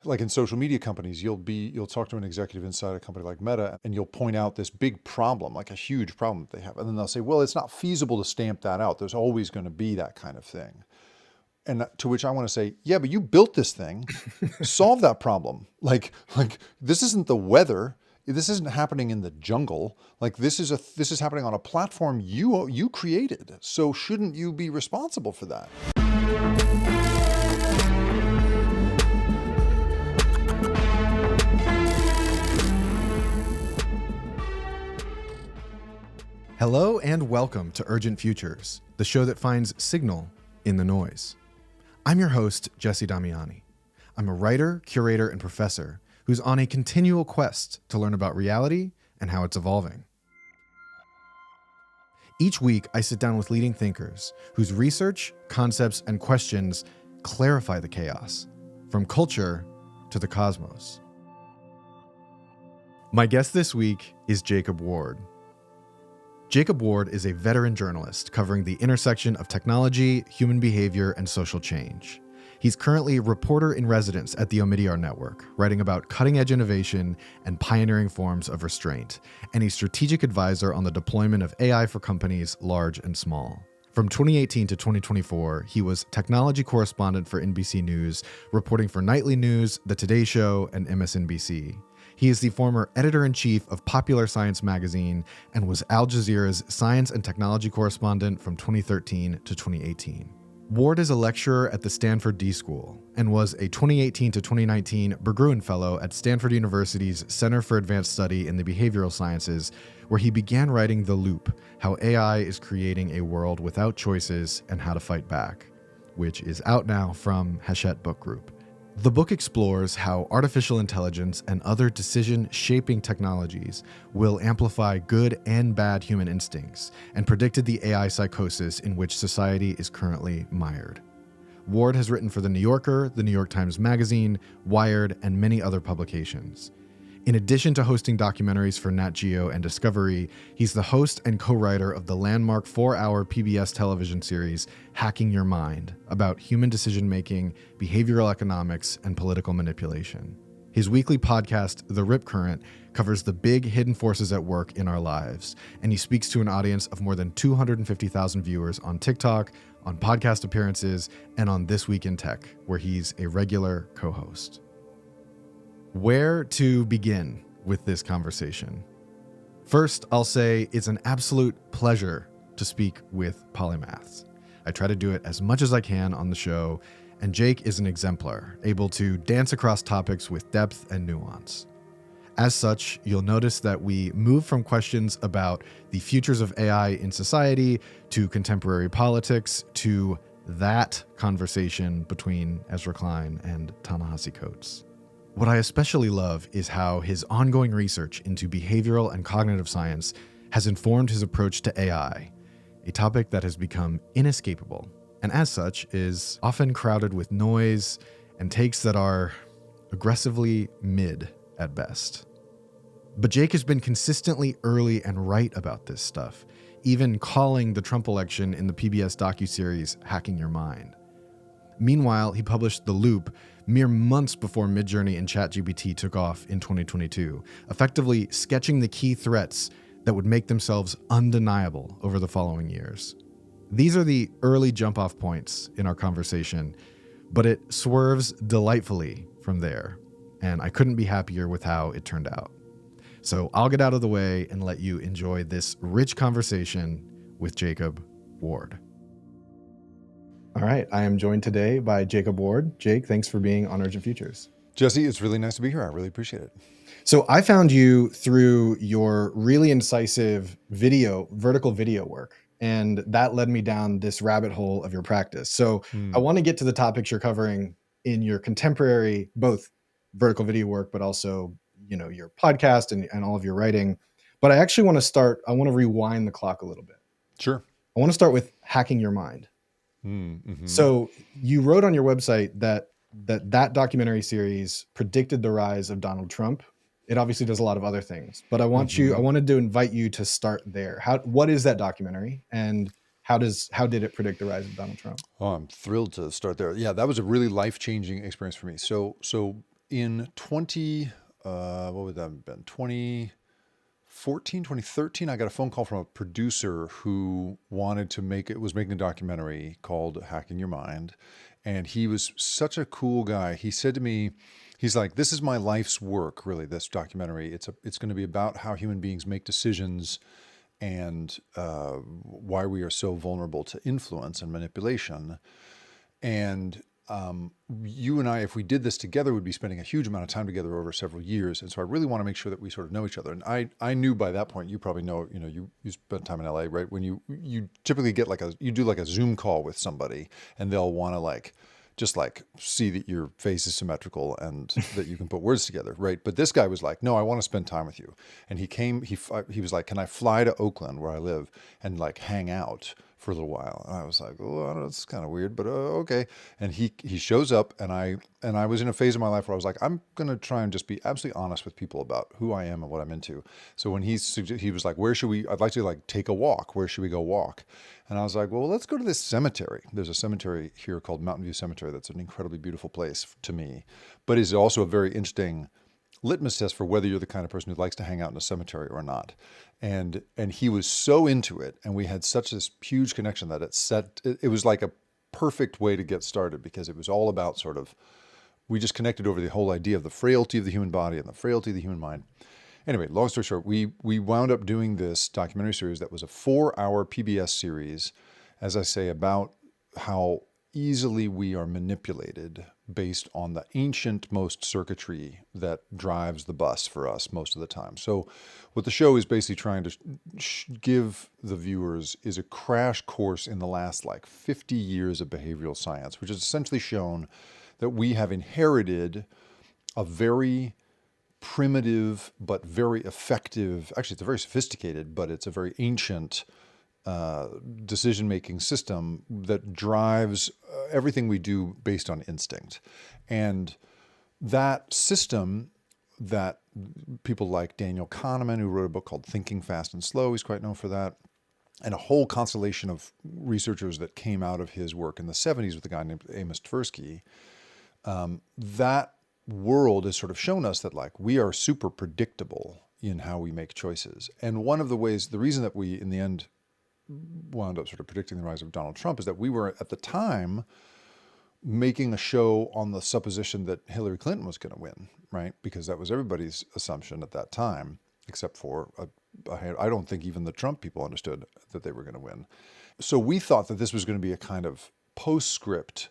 like in social media companies, you'll talk to an executive inside a company like Meta and you'll point out this big problem, like a huge problem that they have. And then they'll say, well, it's not feasible to stamp that out. There's always going to be that kind of thing. And to which I want to say, yeah, but you built this thing, solve that problem. Like this isn't the weather. This isn't happening in the jungle. Like this is happening on a platform you created. So shouldn't you be responsible for that? Hello and welcome to Urgent Futures, the show that finds signal in the noise. I'm your host, Jesse Damiani. I'm a writer, curator, and professor who's on a continual quest to learn about reality and how it's evolving. Each week, I sit down with leading thinkers whose research, concepts, and questions clarify the chaos, from culture to the cosmos. My guest this week is Jacob Ward. Jacob Ward is a veteran journalist covering the intersection of technology, human behavior, and social change. He's currently reporter in residence at the Omidyar Network, writing about cutting-edge innovation and pioneering forms of restraint, and a strategic advisor on the deployment of AI for companies large and small. From 2018 to 2024, he was technology correspondent for NBC News, reporting for Nightly News, The Today Show, and MSNBC. He is the former editor-in-chief of Popular Science magazine and was Al Jazeera's science and technology correspondent from 2013 to 2018. Ward is a lecturer at the Stanford D School and was a 2018 to 2019 Berggruen Fellow at Stanford University's Center for Advanced Study in the Behavioral Sciences, where he began writing The Loop, How AI is Creating a World Without Choices and How to Fight Back, which is out now from Hachette Book Group. The book explores how artificial intelligence and other decision-shaping technologies will amplify good and bad human instincts and predicted the AI psychosis in which society is currently mired. Ward has written for The New Yorker, The New York Times Magazine, Wired, and many other publications. In addition to hosting documentaries for Nat Geo and Discovery, he's the host and co-writer of the landmark 4-hour PBS television series Hacking Your Mind, about human decision-making, behavioral economics, and political manipulation. His weekly podcast, The Rip Current, covers the big hidden forces at work in our lives, and he speaks to an audience of more than 250,000 viewers on TikTok, on podcast appearances, and on This Week in Tech, where he's a regular co-host. Where to begin with this conversation? First, I'll say it's an absolute pleasure to speak with polymaths. I try to do it as much as I can on the show, and Jake is an exemplar, able to dance across topics with depth and nuance. As such, you'll notice that we move from questions about the futures of AI in society to contemporary politics to that conversation between Ezra Klein and Ta-Nehisi Coates. What I especially love is how his ongoing research into behavioral and cognitive science has informed his approach to AI, a topic that has become inescapable, and as such is often crowded with noise and takes that are aggressively mid at best. But Jake has been consistently early and right about this stuff, even calling the Trump election in the PBS docuseries Hacking Your Mind. Meanwhile, he published The Loop mere months before Midjourney and ChatGPT took off in 2022, effectively sketching the key threats that would make themselves undeniable over the following years. These are the early jump-off points in our conversation, but it swerves delightfully from there, and I couldn't be happier with how it turned out. So I'll get out of the way and let you enjoy this rich conversation with Jacob Ward. All right, I am joined today by Jacob Ward. Jake, thanks for being on Urgent Futures. Jesse, it's really nice to be here. I really appreciate it. So I found you through your really incisive vertical video work, and that led me down this rabbit hole of your practice. So I want to get to the topics you're covering in your contemporary, both vertical video work, but also, your podcast and all of your writing. But I actually want to rewind the clock a little bit. Sure. I want to start with Hacking Your Mind. Mm-hmm. So you wrote on your website that documentary series predicted the rise of Donald Trump. It obviously does a lot of other things, but I wanted to invite you to start there. What is that documentary, and how did it predict the rise of Donald Trump? Oh, I'm thrilled to start there. Yeah, that was a really life-changing experience for me. So in 20, what would that have been? 2014, 2013, I got a phone call from a producer who wanted to was making a documentary called Hacking Your Mind. And he was such a cool guy. He said to me, he's like, this is my life's work, really, this documentary. It's going to be about how human beings make decisions and why we are so vulnerable to influence and manipulation. And you and I, if we did this together, would be spending a huge amount of time together over several years. And so I really want to make sure that we sort of know each other. And I knew by that point, you probably know, you spent time in LA, right? When you typically get you do like a Zoom call with somebody, and they'll want to just see that your face is symmetrical and that you can put words together, right? But this guy was like, no, I want to spend time with you. And he was like, can I fly to Oakland, where I live, and hang out for a little while? And I was like, oh, I don't know, it's kind of weird, but okay. And he shows up, and I was in a phase of my life where I was like, I'm going to try and just be absolutely honest with people about who I am and what I'm into. So when he was like, I'd like to take a walk. Where should we go walk? And I was like, well, let's go to this cemetery. There's a cemetery here called Mountain View Cemetery. That's an incredibly beautiful place to me, but is also a very interesting litmus test for whether you're the kind of person who likes to hang out in a cemetery or not. And he was so into it, and we had such this huge connection that it was like a perfect way to get started, because it was all about we just connected over the whole idea of the frailty of the human body and the frailty of the human mind. Anyway, long story short, we wound up doing this documentary series that was a 4-hour PBS series, as I say, about how easily we are manipulated based on the ancient most circuitry that drives the bus for us most of the time. So what the show is basically trying to give the viewers is a crash course in the last 50 years of behavioral science, which has essentially shown that we have inherited a very primitive but very effective, actually it's a very sophisticated, but it's a very ancient decision-making system that drives everything we do based on instinct. And that system, that people like Daniel Kahneman, who wrote a book called Thinking Fast and Slow, he's quite known for that, and a whole constellation of researchers that came out of his work in the 70s with a guy named Amos Tversky, that world has sort of shown us that we are super predictable in how we make choices. And one of the reason that we in the end wound up sort of predicting the rise of Donald Trump is that we were at the time making a show on the supposition that Hillary Clinton was going to win, right? Because that was everybody's assumption at that time, except for I don't think even the Trump people understood that they were going to win. So we thought that this was going to be a kind of postscript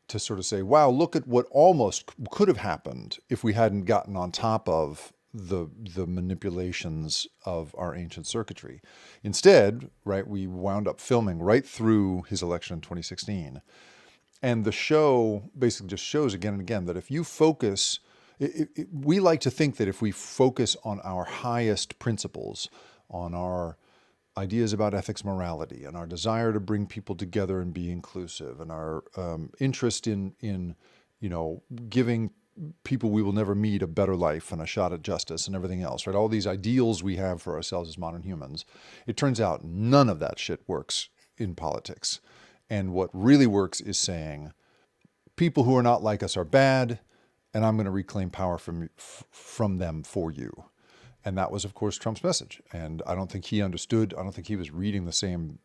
to sort of say, wow, look at what almost could have happened if we hadn't gotten on top of the manipulations of our ancient circuitry. Instead, right, we wound up filming right through his election in 2016. And the show basically just shows again and again that if you focus, we like to think that if we focus on our highest principles, on our ideas about ethics, morality, and our desire to bring people together and be inclusive, and our interest in giving people we will never meet a better life and a shot at justice and everything else, right? All these ideals we have for ourselves as modern humans. It turns out none of that shit works in politics. And what really works is saying, people who are not like us are bad, and I'm going to reclaim power from them for you. And that was, of course, Trump's message. And I don't think he understood. I don't think he was reading the same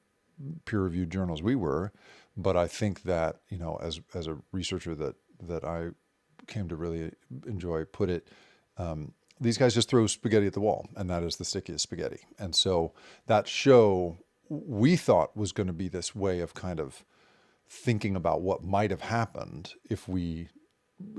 peer-reviewed journals we were. But I think that, as a researcher that I came to really enjoy put it, these guys just throw spaghetti at the wall, and that is the stickiest spaghetti. And so that show, we thought, was going to be this way of kind of thinking about what might have happened if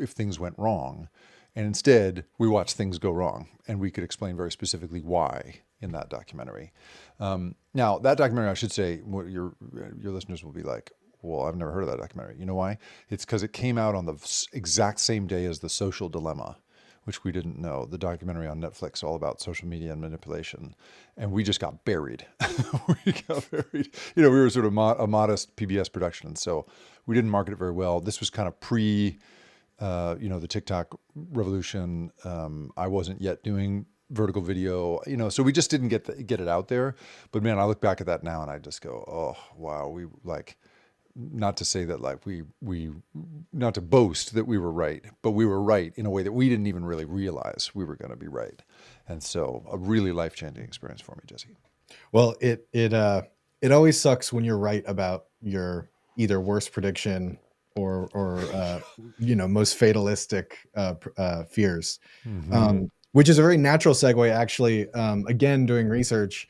things went wrong. And instead, we watched things go wrong, and we could explain very specifically why in that documentary. Now, that documentary, I should say, what your listeners will be like, well, I've never heard of that documentary. You know why? It's because it came out on the exact same day as The Social Dilemma, which we didn't know, the documentary on Netflix all about social media and manipulation. And we just got buried. We got buried. We were sort of a modest PBS production, and so we didn't market it very well. This was kind of the TikTok revolution. I wasn't yet doing vertical video, so we just didn't get it out there. But man, I look back at that now and I just go, oh, wow, not to say that like we not to boast that we were right, but we were right in a way that we didn't even really realize we were going to be right. And so a really life-changing experience for me, Jesse. Well, it always sucks when you're right about your either worst prediction or most fatalistic fears. Which is a very natural segue, actually. Again, doing research,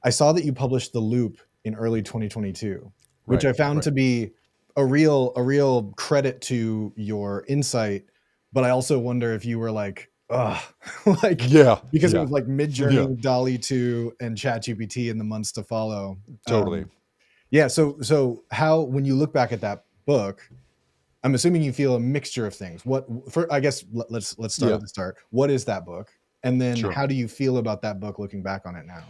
I saw that you published The Loop in early 2022, which Right, I found right. to be a real credit to your insight. But I also wonder if you were like, ugh, like Yeah, because it yeah, was like yeah, Mid-Journey, DALL-E 2, and ChatGPT in the months to follow. totally. Yeah. So how, when you look back at that book, I'm assuming you feel a mixture of things. I guess let's start Yeah, at the start. What is that book? And then sure. how do you feel about that book looking back on it now?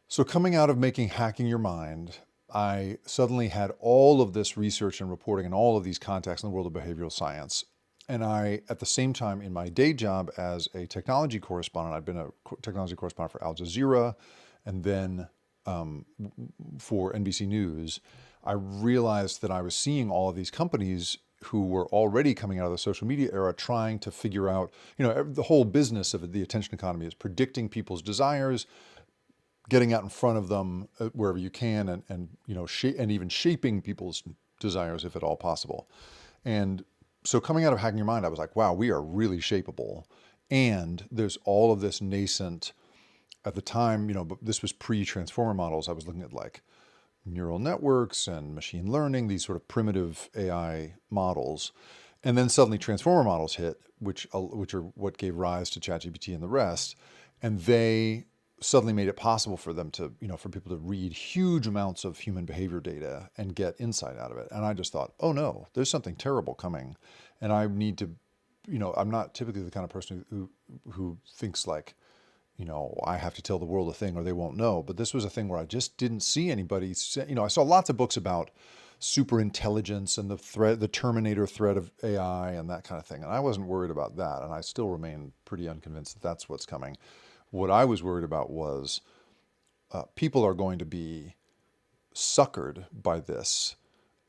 So coming out of making Hacking Your Mind, I suddenly had all of this research and reporting and all of these contacts in the world of behavioral science. And I, at the same time, in my day job as a technology correspondent, I'd been a technology correspondent for Al Jazeera and then for NBC News. I realized that I was seeing all of these companies who were already coming out of the social media era trying to figure out, the whole business of the attention economy is predicting people's desires, getting out in front of them wherever you can, and even shaping people's desires if at all possible. And so coming out of Hacking Your Mind, I was like, wow, we are really shapeable. And there's all of this nascent, at the time, but this was pre-transformer models. I was looking at like neural networks and machine learning, these sort of primitive AI models. And then suddenly transformer models hit, which are what gave rise to ChatGPT and the rest. And they suddenly made it possible for them to, for people to read huge amounts of human behavior data and get insight out of it. And I just thought, oh no, there's something terrible coming. And I need to, I'm not typically the kind of person who thinks like, I have to tell the world a thing or they won't know. But this was a thing where I just didn't see anybody say, I saw lots of books about super intelligence and the Terminator threat of AI and that kind of thing. And I wasn't worried about that. And I still remain pretty unconvinced that that's what's coming. What I was worried about was people are going to be suckered by this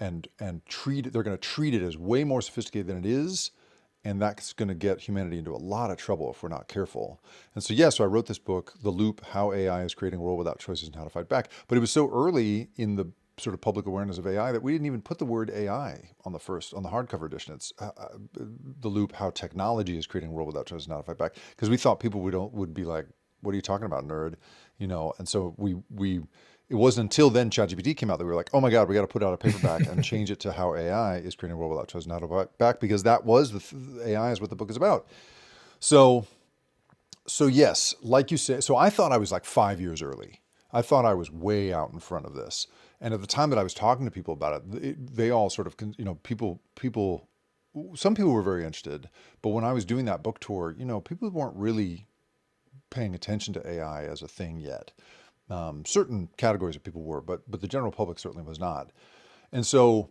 and they're going to treat it as way more sophisticated than it is. And that's going to get humanity into a lot of trouble if we're not careful. And so I wrote this book, The Loop, How AI is Creating a World Without Choices and How to Fight Back. But it was so early in the sort of public awareness of AI that we didn't even put the word AI on the hardcover edition. It's The Loop, How Technology is Creating a World Without Choices and How to Fight Back. Because we thought people would be like, what are you talking about, nerd? And so it wasn't until then ChatGPT came out that we were like, oh my God, we got to put out a paperback and change it to How AI is Creating a World Without Choices and How to Fight Back, because that was AI is what the book is about. So yes, like you say, so I thought I was like 5 years early. I thought I was way out in front of this. And at the time that I was talking to people about it, they all sort of, some people were very interested. But when I was doing that book tour, people weren't really paying attention to AI as a thing yet. Certain categories of people were, but the general public certainly was not. And so,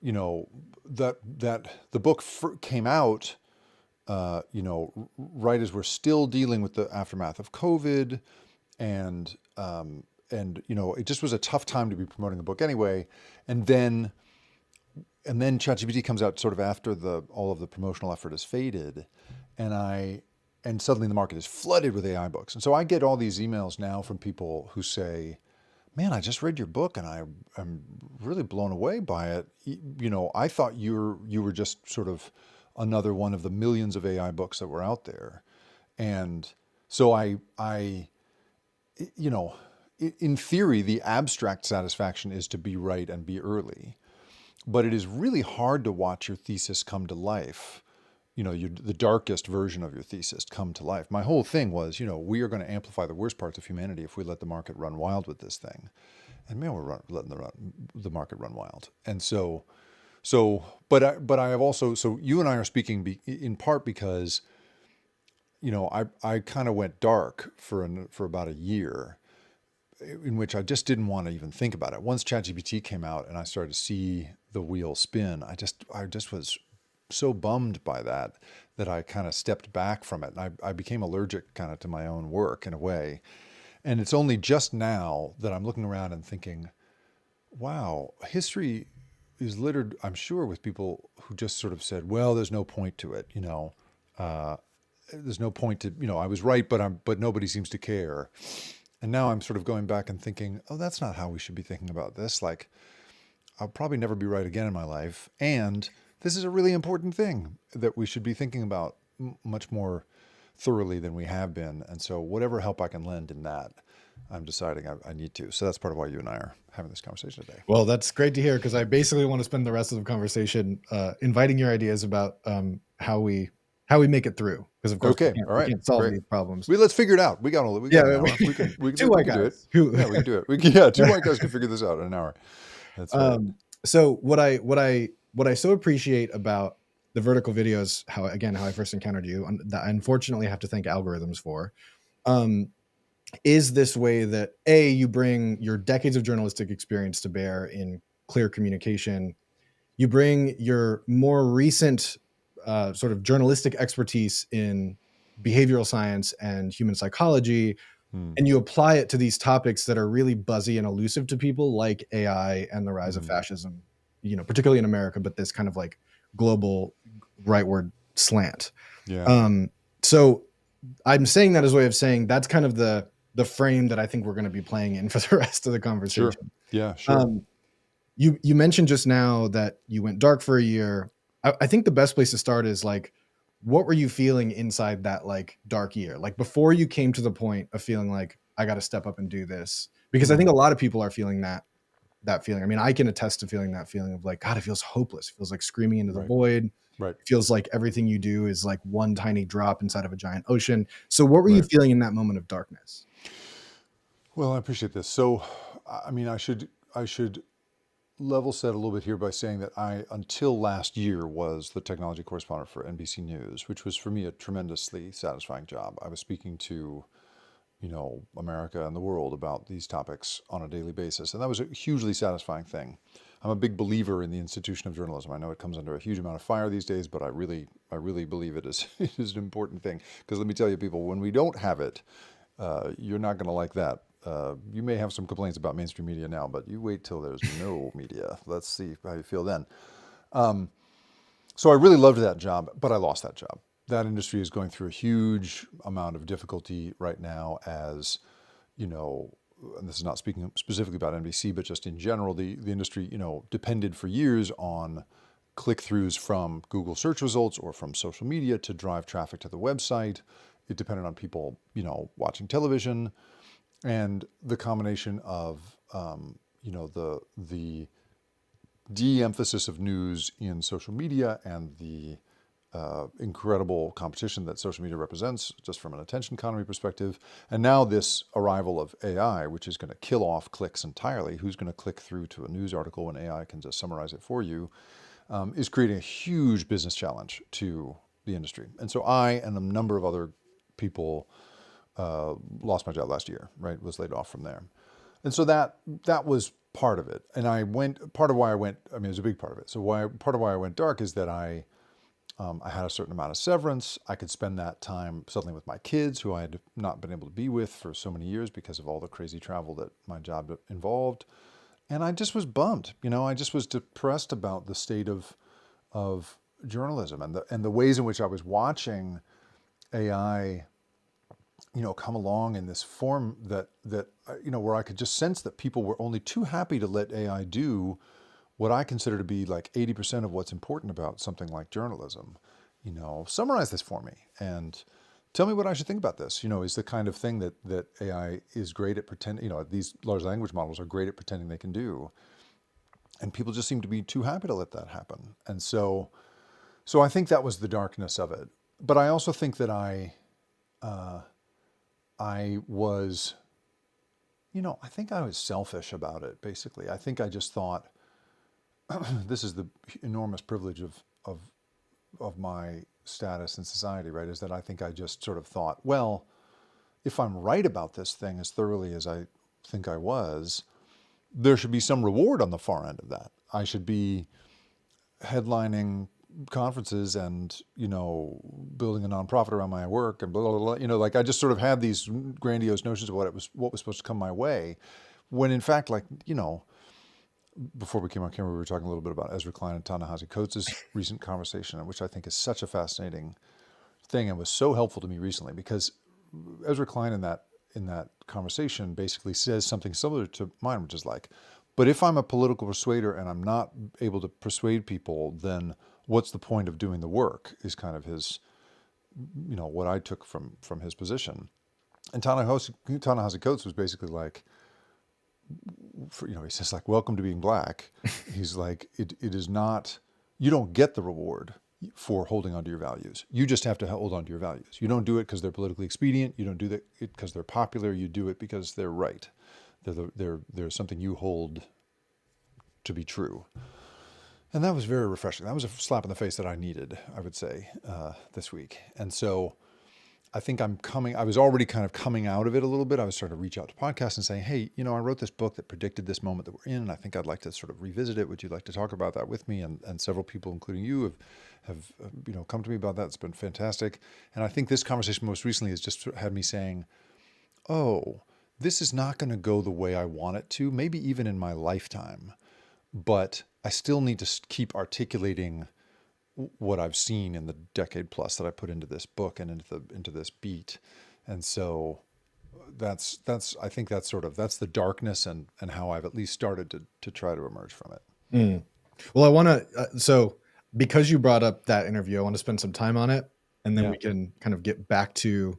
that the book came out, right as we're still dealing with the aftermath of COVID, and it just was a tough time to be promoting a book anyway. And then ChatGPT comes out sort of after all of the promotional effort has faded, and suddenly the market is flooded with AI books. And so I get all these emails now from people who say, man, I just read your book and I'm really blown away by it. I thought you were just sort of another one of the millions of AI books that were out there. And so in theory, the abstract satisfaction is to be right and be early. But it is really hard to watch your thesis come to life. The darkest version of your thesis come to life. My whole thing was, we are going to amplify the worst parts of humanity if we let the market run wild with this thing. And man, we're letting the market run wild. And but I have also, so you and I are speaking in part because, I kind of went dark for about a year, in which I just didn't want to even think about it. Once ChatGPT came out and I started to see the wheel spin, I just was so bummed by that I kind of stepped back from it. And I became allergic kind of to my own work in a way. And it's only just now that I'm looking around and thinking, wow, history is littered, I'm sure, with people who just sort of said, well, there's no point to it, uh, there's no point to, I was right, but nobody seems to care. And now I'm sort of going back and thinking, oh, that's not how we should be thinking about this. Like, I'll probably never be right again in my life. And this is a really important thing that we should be thinking about much more thoroughly than we have been. And so whatever help I can lend in that, I'm deciding I need to. So that's part of why you and I are having this conversation today. Well, that's great to hear, because I basically want to spend the rest of the conversation inviting your ideas about how we make it through. Because of course Okay, all right, we can't solve great. these problems. Let's figure it out. We got an hour. We can Two white do it. guys. Yeah, we can do it. Two white guys can figure this out in an hour. That's right. So what I so appreciate about the vertical videos, how I first encountered you, that I unfortunately have to thank algorithms for, is this way that you bring your decades of journalistic experience to bear in clear communication. You bring your more recent sort of journalistic expertise in behavioral science and human psychology, and you apply it to these topics that are really buzzy and elusive to people, like AI and the rise of fascism, particularly in America, but this kind of like global rightward slant. Yeah. So I'm saying that as a way of saying that's kind of the frame that I think we're going to be playing in for the rest of the conversation. Sure. Yeah, sure. You mentioned just now that you went dark for a year. I think the best place to start is like, what were you feeling inside that like dark year? Like before you came to the point of feeling like I got to step up and do this, because I think a lot of people are feeling that feeling. I mean, I can attest to feeling that feeling of like, God, it feels hopeless. It feels like screaming into the void. Right. It feels like everything you do is like one tiny drop inside of a giant ocean. So what were you feeling in that moment of darkness? Well, I appreciate this. So, I mean, I should level set a little bit here by saying that I, until last year, was the technology correspondent for NBC News, which was for me a tremendously satisfying job. I was speaking to, America and the world about these topics on a daily basis, and that was a hugely satisfying thing. I'm a big believer in the institution of journalism. I know it comes under a huge amount of fire these days, but I really believe it is an important thing. Because let me tell you, people, when we don't have it, you're not going to like that. You may have some complaints about mainstream media now, but you wait till there's no media. Let's see how you feel then. So I really loved that job, but I lost that job. That industry is going through a huge amount of difficulty right now, as and this is not speaking specifically about NBC, but just in general, the industry, depended for years on click-throughs from Google search results or from social media to drive traffic to the website. It depended on people, watching television, and the combination of, the de-emphasis of news in social media and the incredible competition that social media represents, just from an attention economy perspective. And now this arrival of AI, which is going to kill off clicks entirely. Who's going to click through to a news article when AI can just summarize it for you, is creating a huge business challenge to the industry. And so I and a number of other people lost my job last year, right? Was laid off from there. And so that was part of it. And part of why I went, I mean, it was a big part of it. So part of why I went dark is that I had a certain amount of severance. I could spend that time suddenly with my kids, who I had not been able to be with for so many years because of all the crazy travel that my job involved. And I just was bummed. I just was depressed about the state of journalism and the ways in which I was watching AI, come along in this form that where I could just sense that people were only too happy to let AI do what I consider to be like 80% of what's important about something like journalism. Summarize this for me and tell me what I should think about this. Is the kind of thing that AI is great at pretending, these large language models are great at pretending they can do. And people just seem to be too happy to let that happen. And so I think that was the darkness of it. But I also think that I was, I think I was selfish about it, basically. I think I just thought, this is the enormous privilege of my status in society, right? Is that I think I just sort of thought, well, if I'm right about this thing as thoroughly as I think I was, there should be some reward on the far end of that. I should be headlining conferences and, building a nonprofit around my work and blah, blah, blah. Like I just sort of had these grandiose notions of what was supposed to come my way. When in fact, like, before we came on camera, we were talking a little bit about Ezra Klein and Ta-Nehisi Coates' recent conversation, which I think is such a fascinating thing and was so helpful to me recently, because Ezra Klein in that conversation basically says something similar to mine, which is like, but if I'm a political persuader and I'm not able to persuade people, then what's the point of doing the work, is kind of his, what I took from his position. And Ta-Nehisi Coates was basically like, he says like, welcome to being black. He's like, it is not, you don't get the reward for holding on to your values. You just have to hold on to your values. You don't do it because they're politically expedient. You don't do it because they're popular. You do it because they're right. They're something you hold to be true. And that was very refreshing. That was a slap in the face that I needed, I would say, this week. And so I think I was already kind of coming out of it a little bit. I was starting to reach out to podcasts and saying, hey, I wrote this book that predicted this moment that we're in, and I think I'd like to sort of revisit it. Would you like to talk about that with me? And several people, including you, have come to me about that. It's been fantastic. And I think this conversation most recently has just had me saying, oh, this is not going to go the way I want it to, maybe even in my lifetime. But I still need to keep articulating what I've seen in the decade plus that I put into this book and into this beat. And so that's I think that's the darkness and how I've at least started to try to emerge from it. Mm. Well, I want to, so because you brought up that interview, I want to spend some time on it, and then we can kind of get back to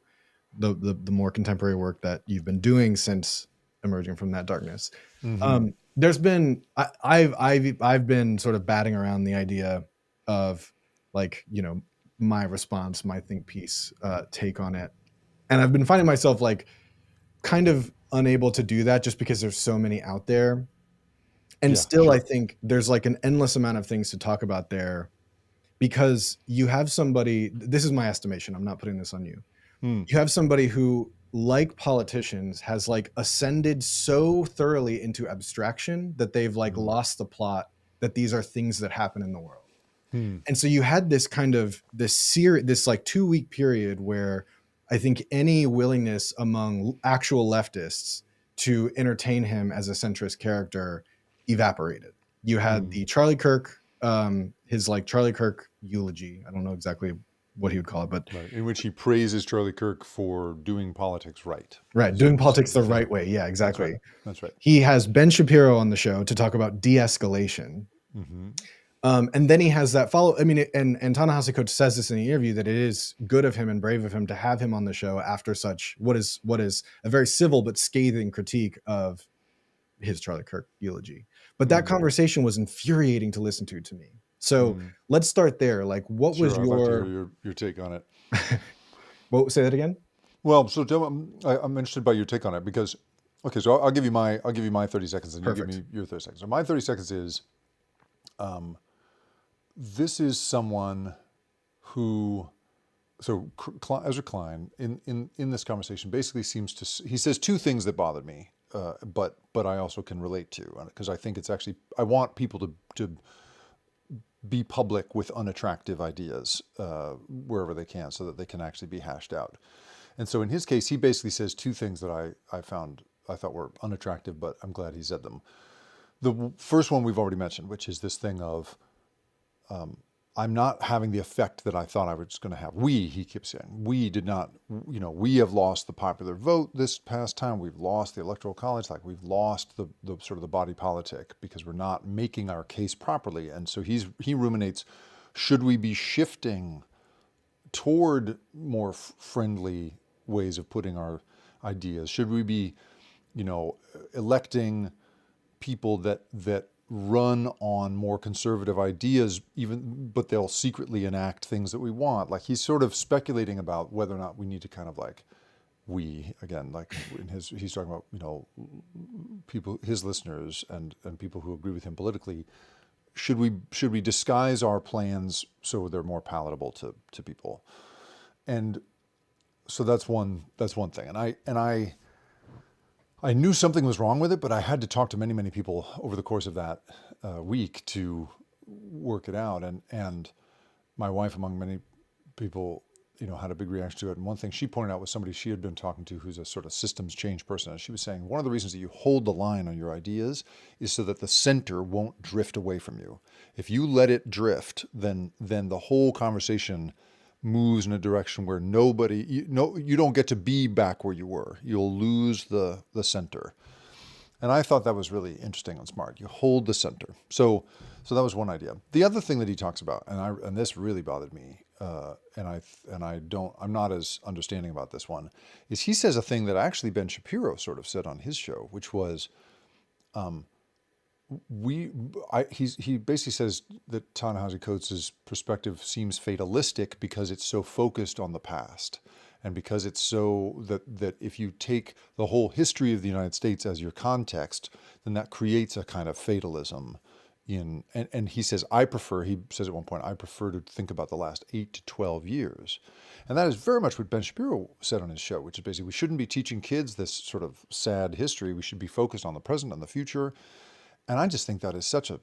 the more contemporary work that you've been doing since emerging from that darkness. Mm-hmm. There's been, I've been sort of batting around the idea of like, my response, my think piece take on it. And I've been finding myself like kind of unable to do that just because there's so many out there. And still, sure. I think there's like an endless amount of things to talk about there, because you have somebody, this is my estimation, I'm not putting this on you. You have somebody who, like politicians, has like ascended so thoroughly into abstraction that they've like lost the plot that these are things that happen in the world. And so you had this kind of this like 2-week period where I think any willingness among actual leftists to entertain him as a centrist character evaporated. You had the Charlie Kirk, his like Charlie Kirk eulogy. I don't know exactly what he would call it, but right. In which he praises Charlie Kirk for doing politics right. Right, doing politics the right way. Yeah, exactly. That's right. He has Ben Shapiro on the show to talk about de-escalation. Mm-hmm. And then he has that follow. I mean, and Ta-Nehisi Coates says this in the interview, that it is good of him and brave of him to have him on the show after such what is a very civil but scathing critique of his Charlie Kirk eulogy. But that conversation was infuriating to listen to me. So let's start there. Like, what was I'd like to hear your take on it? Well, say that again. Well, so I'm interested by your take on it, because, okay, so I'll give you my 30 seconds and Perfect. you give me your 30 seconds. So my 30 seconds is, this is someone who, so Ezra Klein in this conversation basically he says two things that bothered me, but I also can relate to, because I think it's actually, I want people to be public with unattractive ideas wherever they can, so that they can actually be hashed out. And so in his case, he basically says two things that I thought were unattractive, but I'm glad he said them. The first one we've already mentioned, which is this thing of, I'm not having the effect that I thought I was going to have. He keeps saying, we did not, we have lost the popular vote this past time. We've lost the electoral college. Like, we've lost the sort of the body politic because we're not making our case properly. And so he ruminates, should we be shifting toward more friendly ways of putting our ideas? Should we be, electing people that run on more conservative ideas, but they'll secretly enact things that we want? Like, he's sort of speculating about whether or not we need to kind of like, he's talking about, people, his listeners and people who agree with him politically. Should we disguise our plans so they're more palatable to people? And so that's one thing. And I knew something was wrong with it, but I had to talk to many, many people over the course of that week to work it out. And my wife, among many people, had a big reaction to it. And one thing she pointed out was somebody she had been talking to who's a sort of systems change person. And she was saying one of the reasons that you hold the line on your ideas is so that the center won't drift away from you. If you let it drift, then the whole conversation moves in a direction where you don't get to be back where you were. You'll lose the center. And I thought that was really interesting and smart. You hold the center. So that was one idea. The other thing that he talks about, and this really bothered me, I'm not as understanding about this one, is he says a thing that actually Ben Shapiro sort of said on his show, which was, he basically says that Ta-Nehisi Coates' perspective seems fatalistic because it's so focused on the past. And because it's so that if you take the whole history of the United States as your context, then that creates a kind of fatalism and he says, he says at one point, I prefer to think about the last 8 to 12 years. And that is very much what Ben Shapiro said on his show, which is basically we shouldn't be teaching kids this sort of sad history. We should be focused on the present and the future. And I just think that is such a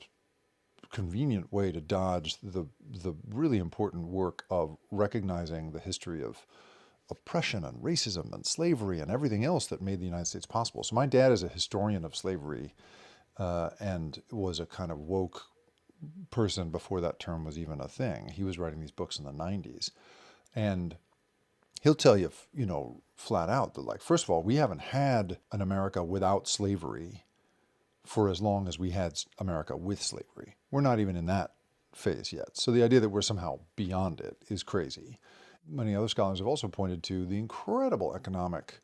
convenient way to dodge the really important work of recognizing the history of oppression and racism and slavery and everything else that made the United States possible. So my dad is a historian of slavery and was a kind of woke person before that term was even a thing. He was writing these books in the 90s. And he'll tell you, flat out that, like, first of all, we haven't had an America without slavery for as long as we had America with slavery. We're not even in that phase yet. So the idea that we're somehow beyond it is crazy. Many other scholars have also pointed to the incredible economic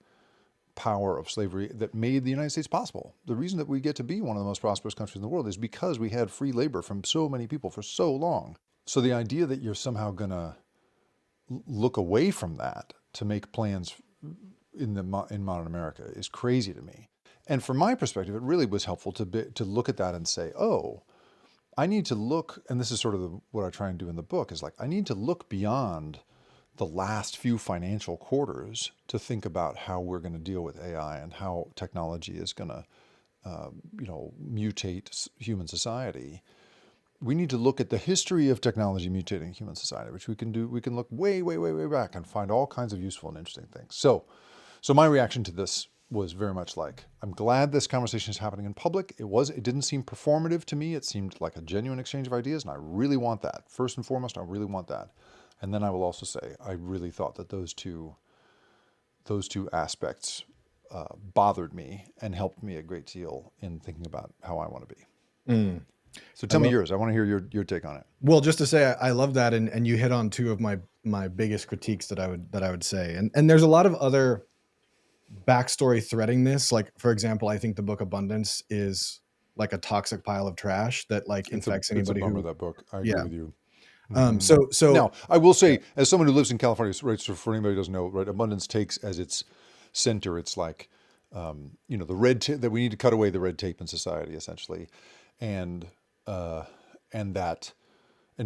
power of slavery that made the United States possible. The reason that we get to be one of the most prosperous countries in the world is because we had free labor from so many people for so long. So the idea that you're somehow going to look away from that to make plans in modern America is crazy to me. And from my perspective, it really was helpful to look at that and say, oh, I need to look, and this is sort of what I try and do in the book, is like, I need to look beyond the last few financial quarters to think about how we're going to deal with AI and how technology is going to, mutate human society. We need to look at the history of technology mutating human society, which we can do. We can look way, way, way, way back and find all kinds of useful and interesting things. So my reaction to this was very much like, I'm glad this conversation is happening in public. It didn't seem performative to me. It seemed like a genuine exchange of ideas, and I really want that. First and foremost, I really want that. And then I will also say, I really thought that those two aspects bothered me and helped me a great deal in thinking about how I want to be. So tell me yours. I want to hear your take on it. Well, just to say, I love that, and you hit on two of my biggest critiques that I would say, and there's a lot of other backstory threading this. Like, for example, I think the book Abundance is like a toxic pile of trash that infects anybody. It's a bummer, that book. I agree with you. So now I will say, as someone who lives in California, right? So for anybody who doesn't know, right, Abundance takes as its center, it's like, the red tape that we need to cut away the red tape in society, essentially, and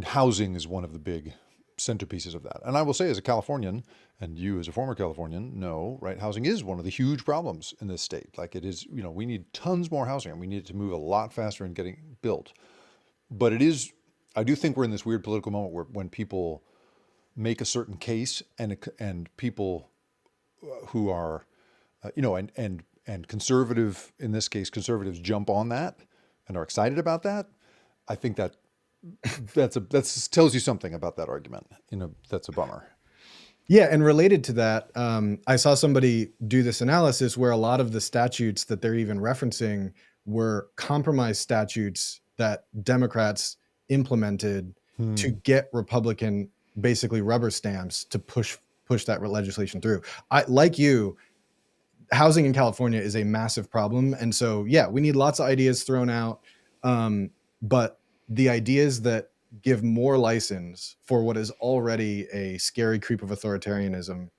housing is one of the big centerpieces of that. And I will say, as a Californian, and you as a former Californian know, right, housing is one of the huge problems in this state. Like, it is, we need tons more housing, and we need it to move a lot faster in getting built. But I do think we're in this weird political moment where when people make a certain case and people who are, and conservative, in this case, conservatives jump on that and are excited about that, I think that tells you something about that argument. That's a bummer. Yeah, and related to that, I saw somebody do this analysis where a lot of the statutes that they're even referencing were compromise statutes that Democrats implemented to get Republican basically rubber stamps to push that legislation through. Like you, housing in California is a massive problem, and so we need lots of ideas thrown out, but the ideas that give more license for what is already a scary creep of authoritarianism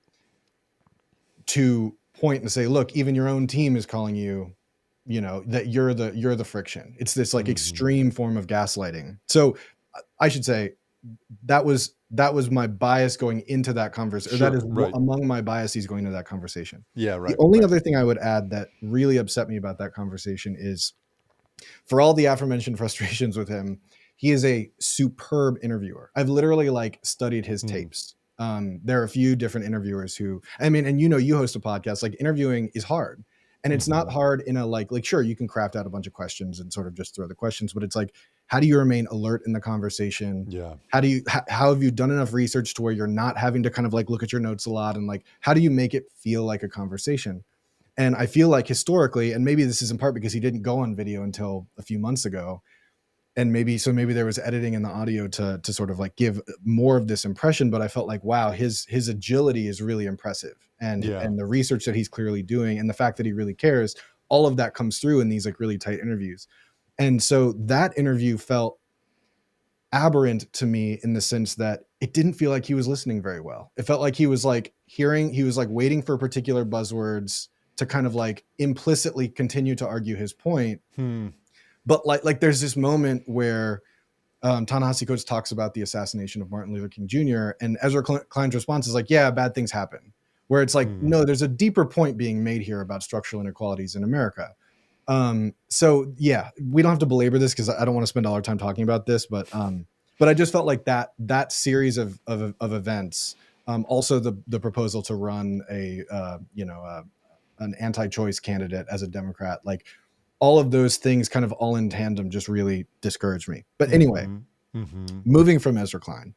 to point and say, look, even your own team is calling you, that you're the friction. It's this extreme form of gaslighting. So I should say that was my bias going into that conversation. Sure, that is right. Among my biases going into that conversation. Yeah, right. The only other thing I would add that really upset me about that conversation is, for all the aforementioned frustrations with him, he is a superb interviewer. I've literally studied his tapes. There are a few different interviewers who, I mean, and you host a podcast, like interviewing is hard. And it's not hard in a like sure, you can craft out a bunch of questions and sort of just throw the questions, but it's like, how do you remain alert in the conversation? Yeah. How have you done enough research to where you're not having to kind of like look at your notes a lot, and like how do you make it feel like a conversation? And I feel like historically, and maybe this is in part because he didn't go on video until a few months ago, and maybe there was editing in the audio to sort of like give more of this impression, but I felt like, wow, his agility is really impressive, and Yeah. the research that he's clearly doing, and the fact that he really cares, all of that comes through in these like really tight interviews. And so that interview felt aberrant to me in the sense that it didn't feel like he was listening very well. It felt like he was like waiting for particular buzzwords to kind of like implicitly continue to argue his point. But like there's this moment where Ta-Nehisi Coates talks about the assassination of Martin Luther King Jr. and Ezra Klein's response is like, yeah, bad things happen. Where it's like, no, there's a deeper point being made here about structural inequalities in America. So yeah, we don't have to belabor this because I don't want to spend all our time talking about this, but I just felt like that series of events, also the proposal to run an anti-choice candidate as a Democrat, like all of those things kind of all in tandem just really discouraged me. But anyway, moving from Ezra Klein,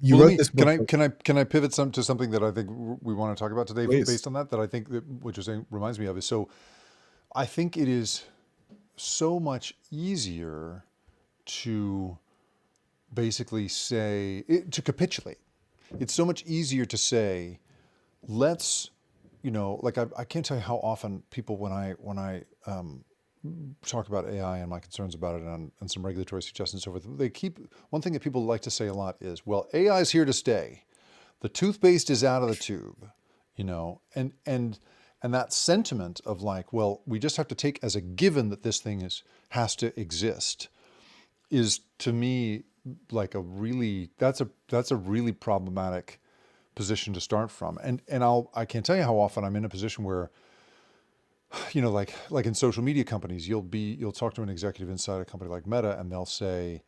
you wrote this book. Can I pivot to something that I think we want to talk about today? Please. Based on that I think that what you're saying reminds me of is, so I think it is so much easier to basically say, to capitulate. It's so much easier to say, let's, like I can't tell you how often people, when I talk about AI and my concerns about it and some regulatory suggestions and so forth, one thing that people like to say a lot is, well, AI is here to stay. The toothpaste is out of the tube, and that sentiment of like, well, we just have to take as a given that this thing has to exist, is to me like that's a really problematic position to start from. And I can't tell you how often I'm in a position where, like in social media companies, you'll talk to an executive inside a company like Meta, and they'll say,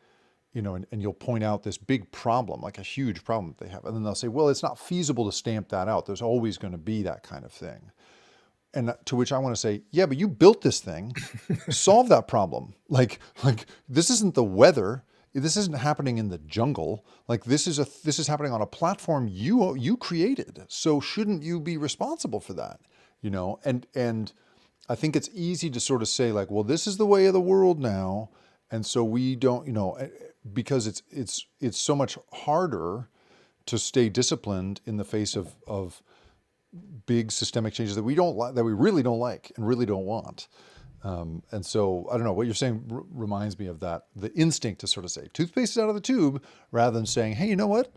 and you'll point out this big problem, like a huge problem that they have. And then they'll say, well, it's not feasible to stamp that out. There's always going to be that kind of thing. And to which I want to say, yeah, but you built this thing, solve that problem. Like this isn't the weather. This isn't happening in the jungle. Like this is happening on a platform you created. So shouldn't you be responsible for that? And I think it's easy to sort of say like, well, this is the way of the world now, and so we don't, because it's so much harder to stay disciplined in the face of big systemic changes that we really don't like and really don't want. And so I don't know, what you're saying reminds me of that, the instinct to sort of say toothpaste is out of the tube, rather than saying, hey, you know what?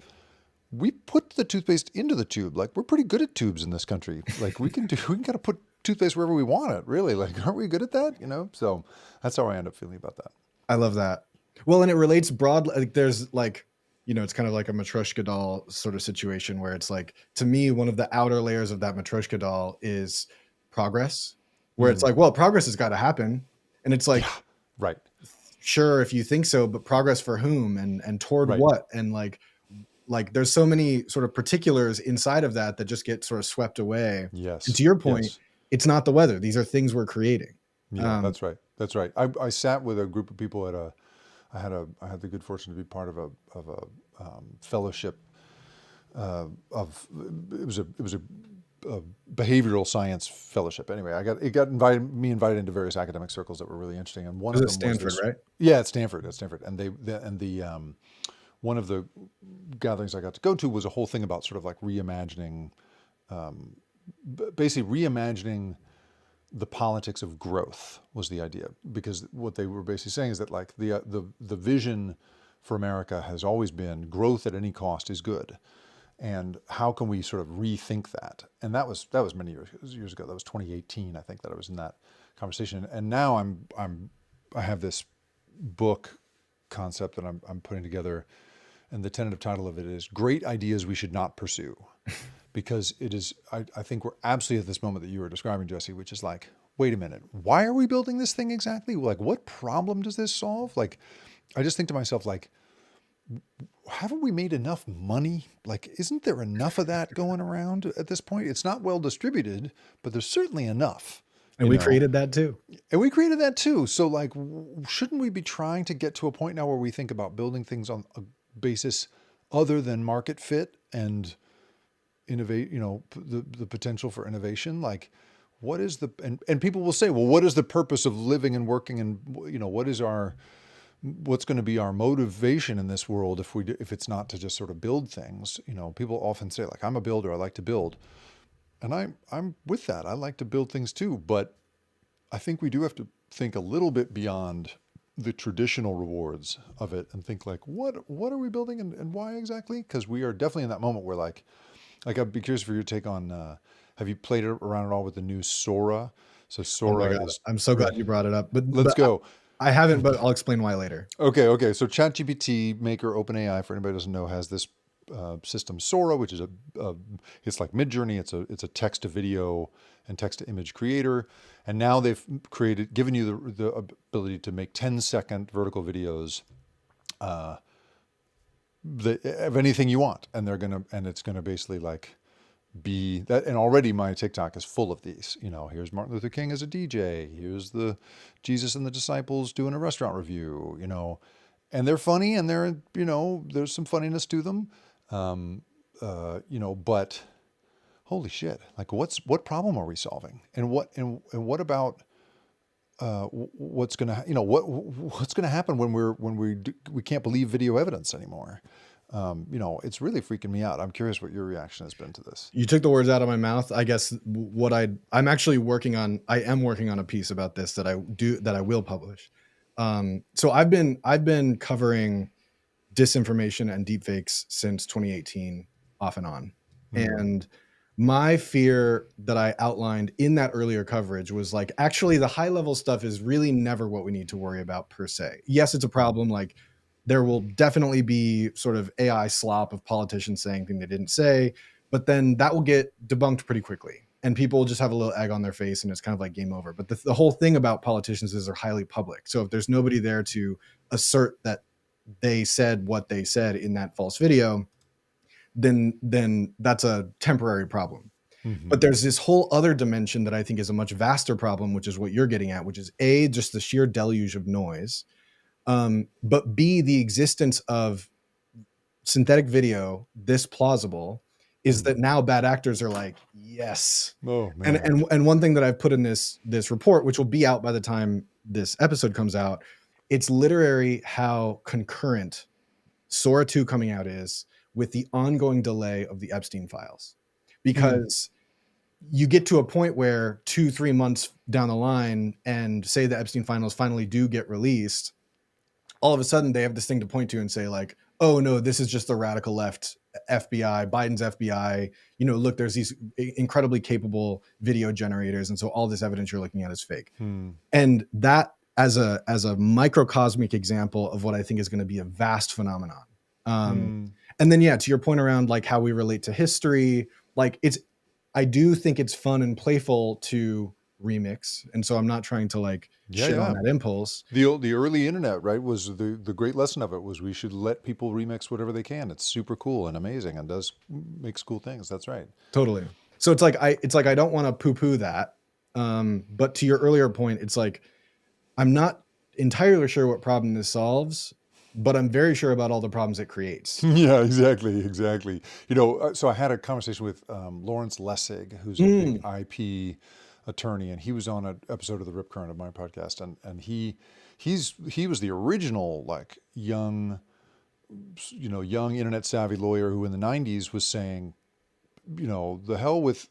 We put the toothpaste into the tube. Like, we're pretty good at tubes in this country. Like we kind of put toothpaste wherever we want it, really. Like, aren't we good at that? So that's how I end up feeling about that. I love that. Well, and it relates broadly. Like, there's like, it's kind of like a Matryoshka doll sort of situation where it's like, to me, one of the outer layers of that Matryoshka doll is progress, where it's like, well, progress has got to happen. And it's like, right. Sure, if you think so, but progress for whom and toward what? And like there's so many sort of particulars inside of that just get sort of swept away. Yes. And to your point, It's not the weather. These are things we're creating. Yeah, that's right. That's right. I sat with a group of people I had the good fortune to be part of a fellowship it was a behavioral science fellowship. Anyway, it got invited into various academic circles that were really interesting. And one of them Stanford, was right? Yeah, at Stanford. And one of the gatherings I got to go to was a whole thing about sort of like reimagining, basically reimagining the politics of growth was the idea. Because what they were basically saying is that like the vision for America has always been growth at any cost is good. And how can we sort of rethink that? And that was many years ago. That was 2018, I think, that I was in that conversation. And now I have this book concept that I'm putting together, and the tentative title of it is "Great Ideas We Should Not Pursue," because it is. I think we're absolutely at this moment that you were describing, Jesse, which is like, wait a minute, why are we building this thing exactly? Like, what problem does this solve? Like, I just think to myself, like, haven't we made enough money? Like, isn't there enough of that going around at this point? It's not well distributed, but there's certainly enough, And we created that too. And we created that too. So, like, shouldn't we be trying to get to a point now where we think about building things on a basis other than market fit and innovate, the potential for innovation? Like, what is and people will say, well, what is the purpose of living and working, and what's going to be our motivation in this world if it's not to just sort of build things? People often say, like, I'm a builder, I like to build. And I'm with that. I like to build things too, but I think we do have to think a little bit beyond the traditional rewards of it and think, like, what are we building, and why exactly? Because we are definitely in that moment where, like I'd be curious for your take on, have you played around at all with the new Sora? So Sora is, I'm so glad you brought it up. But let's go. I haven't, but I'll explain why later. Okay. So ChatGPT maker OpenAI, for anybody who doesn't know, has this system Sora, which is it's like Midjourney. It's a text to video and text to image creator, and now they've given you the ability to make 10-second vertical videos of anything you want, and it's gonna basically like be that. And already my TikTok is full of these. Here's Martin Luther King as a DJ. Here's the Jesus and the disciples doing a restaurant review. And they're funny, and there's some funniness to them. But holy shit, like, what problem are we solving? And what about what's gonna happen when we can't believe video evidence anymore? It's really freaking me out. I'm curious what your reaction has been to this. You took the words out of my mouth. I guess I'm actually working on a piece about this that I will publish. So I've been covering disinformation and deepfakes since 2018, off and on. Mm-hmm. And my fear that I outlined in that earlier coverage was, like, actually the high level stuff is really never what we need to worry about per se. Yes, it's a problem. Like, there will definitely be sort of AI slop of politicians saying things they didn't say, but then that will get debunked pretty quickly. And people will just have a little egg on their face, and it's kind of like game over. But the whole thing about politicians is they're highly public. So if there's nobody there to assert that they said what they said in that false video, then that's a temporary problem. Mm-hmm. But there's this whole other dimension that I think is a much vaster problem, which is what you're getting at, which is A, just the sheer deluge of noise. But B, the existence of synthetic video this plausible is that now bad actors are like, yes. Oh, man. And one thing that I've put in this report, which will be out by the time this episode comes out, it's literary how concurrent Sora 2 coming out is with the ongoing delay of the Epstein files. Because you get to a point where 2-3 months down the line, and say the Epstein files finally do get released, all of a sudden they have this thing to point to and say, like, oh no, this is just the radical left FBI, Biden's FBI. Look, there's these incredibly capable video generators, and so all this evidence you're looking at is fake. And that, as a microcosmic example of what I think is going to be a vast phenomenon. And then, to your point around, like, how we relate to history, like, I do think it's fun and playful to remix, and so I'm not trying to, like, shit on that impulse. The early internet, right, was the great lesson of it was we should let people remix whatever they can. It's super cool and amazing and makes cool things. That's right. Totally. So it's like I don't want to poo-poo that, but to your earlier point, it's like I'm not entirely sure what problem this solves, but I'm very sure about all the problems it creates. Yeah, exactly. So I had a conversation with Lawrence Lessig, who's a big IP attorney, and he was on an episode of the Rip Current of my podcast, and he was the original, like, young internet savvy lawyer who in the 90s was saying, the hell with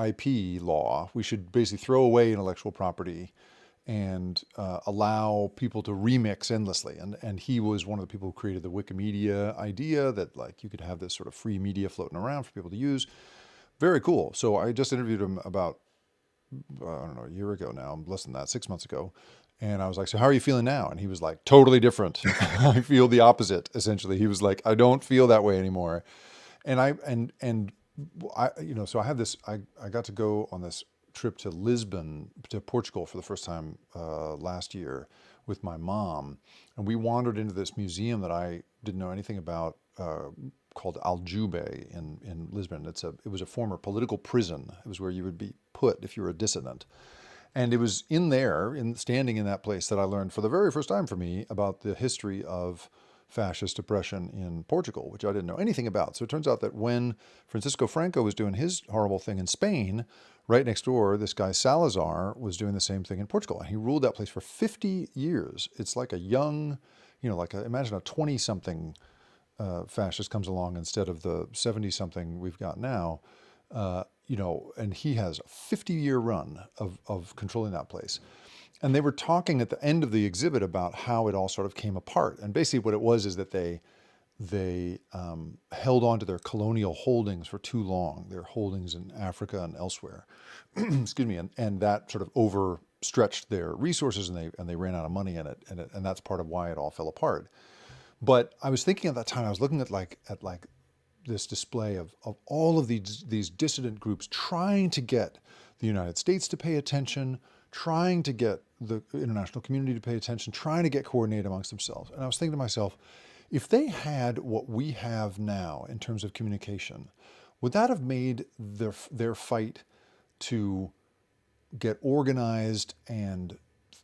IP law. We should basically throw away intellectual property and allow people to remix endlessly. And he was one of the people who created the Wikimedia idea that, like, you could have this sort of free media floating around for people to use. Very cool. So I just interviewed him about, a year ago now, less than that, 6 months ago. And I was like, so how are you feeling now? And he was like, totally different. I feel the opposite, essentially. He was like, I don't feel that way anymore. And I had this, I got to go on this trip to Lisbon, to Portugal for the first time last year with my mom. And we wandered into this museum that I didn't know anything about, called Aljube in Lisbon. It was a former political prison. It was where you would be put if you were a dissident. And it was standing in that place, that I learned for the very first time for me about the history of fascist oppression in Portugal, which I didn't know anything about. So it turns out that when Francisco Franco was doing his horrible thing in Spain, right next door, this guy Salazar was doing the same thing in Portugal. And he ruled that place for 50 years. It's like a young, imagine a 20-something fascist comes along instead of the 70-something we've got now. And he has a 50-year run of controlling that place. And they were talking at the end of the exhibit about how it all sort of came apart. And basically what it was is that they held on to their colonial holdings for too long, their holdings in Africa and elsewhere. Excuse me. And that sort of overstretched their resources, and they ran out of money in it. And that's part of why it all fell apart. But I was thinking at that time, I was looking at this display of all of these dissident groups trying to get the United States to pay attention, trying to get the international community to pay attention, trying to get coordinated amongst themselves. And I was thinking to myself, if they had what we have now in terms of communication, would that have made their fight to get organized and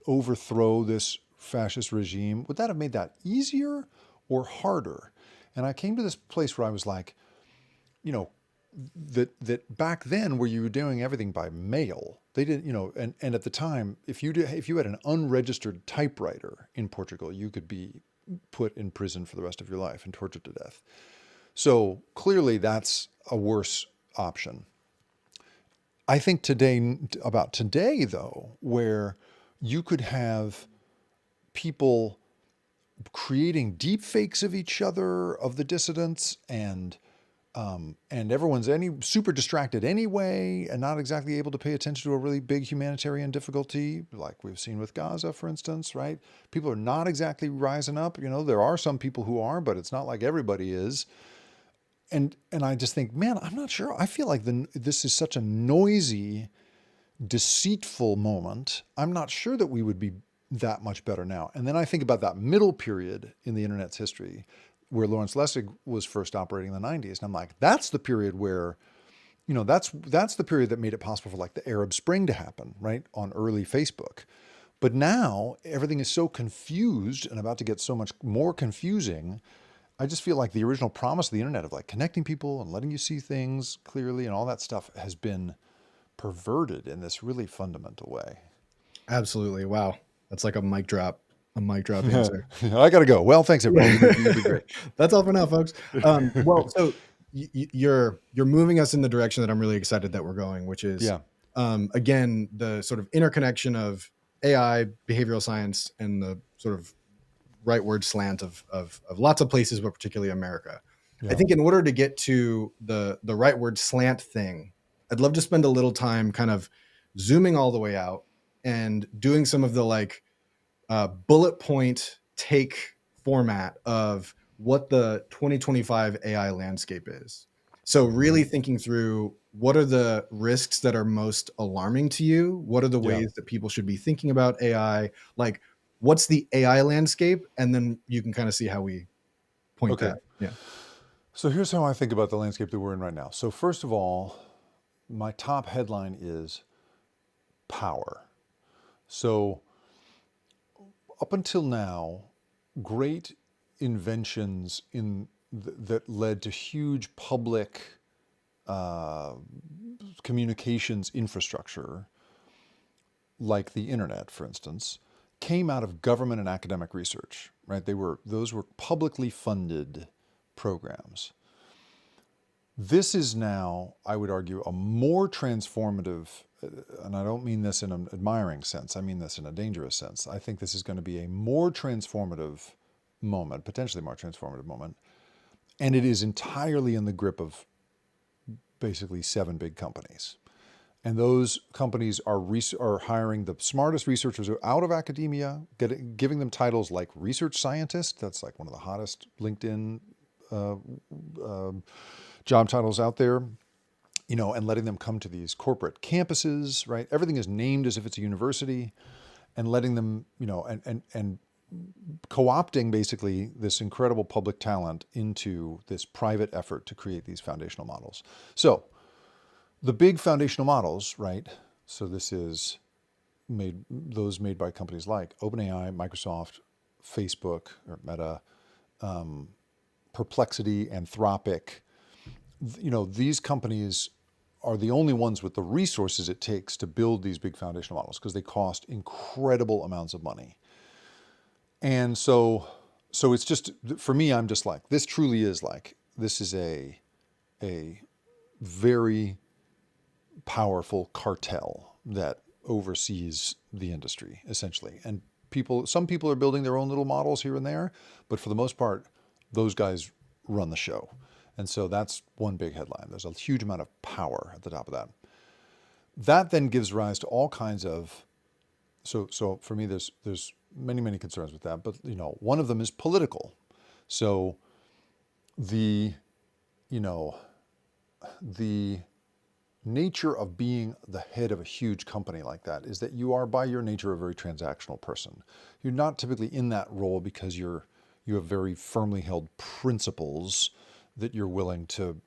overthrow this fascist regime, would that have made that easier or harder? And I came to this place where I was like, that back then, where you were doing everything by mail, they didn't, and at the time, if you had an unregistered typewriter in Portugal, you could be put in prison for the rest of your life and tortured to death. So clearly that's a worse option. I think about today though, where you could have people creating deep fakes of each other, of the dissidents, and everyone's super distracted anyway, and not exactly able to pay attention to a really big humanitarian difficulty, like we've seen with Gaza, for instance, right? People are not exactly rising up. There are some people who are, but it's not like everybody is. And I just think, man, I'm not sure. I feel like this is such a noisy, deceitful moment. I'm not sure that we would be that much better now. And then I think about that middle period in the internet's history where Lawrence Lessig was first operating in the 90s. And I'm like, that's the period where, that's the period that made it possible for like the Arab Spring to happen, right? On early Facebook. But now everything is so confused and about to get so much more confusing. I just feel like the original promise of the internet of like connecting people and letting you see things clearly and all that stuff has been perverted in this really fundamental way. Absolutely. Wow. That's like a mic drop answer. I got to go. Well, thanks everybody. You'd be great. That's all for now, folks. So you're moving us in the direction that I'm really excited that we're going, which is, again, the sort of interconnection of AI, behavioral science, and the sort of rightward slant of lots of places, but particularly America. Yeah. I think in order to get to the rightward slant thing, I'd love to spend a little time kind of zooming all the way out and doing some of the bullet point take format of what the 2025 AI landscape is. So really thinking through what are the risks that are most alarming to you? What are the ways that people should be thinking about AI? Like, what's the AI landscape? And then you can kind of see how we point that. Yeah. So here's how I think about the landscape that we're in right now. So first of all, my top headline is power. So up until now, great inventions that led to huge public communications infrastructure, like the internet, for instance, came out of government and academic research, right? Those were publicly funded programs. This is now, I would argue, a more transformative, and I don't mean this in an admiring sense, I mean this in a dangerous sense. I think this is going to be a more transformative moment, potentially more transformative moment, and it is entirely in the grip of basically 7 big companies. And those companies are hiring the smartest researchers out of academia, giving them titles like research scientist. That's like one of the hottest LinkedIn job titles out there, and letting them come to these corporate campuses, right? Everything is named as if it's a university, and letting them, and co-opting basically this incredible public talent into this private effort to create these foundational models. So the big foundational models, right? So this is those made by companies like OpenAI, Microsoft, Facebook or Meta, Perplexity, Anthropic. These companies are the only ones with the resources it takes to build these big foundational models because they cost incredible amounts of money. And so it's just, for me, I'm just like, this truly is like, this is a very powerful cartel that oversees the industry, essentially. And some people are building their own little models here and there, but for the most part, those guys run the show. And so that's one big headline. There's a huge amount of power at the top of that. That then gives rise to all kinds of, so for me, there's many concerns with that, but one of them is political. So the nature of being the head of a huge company like that is that you are by your nature a very transactional person. You're not typically in that role because you have very firmly held principles that you're willing to,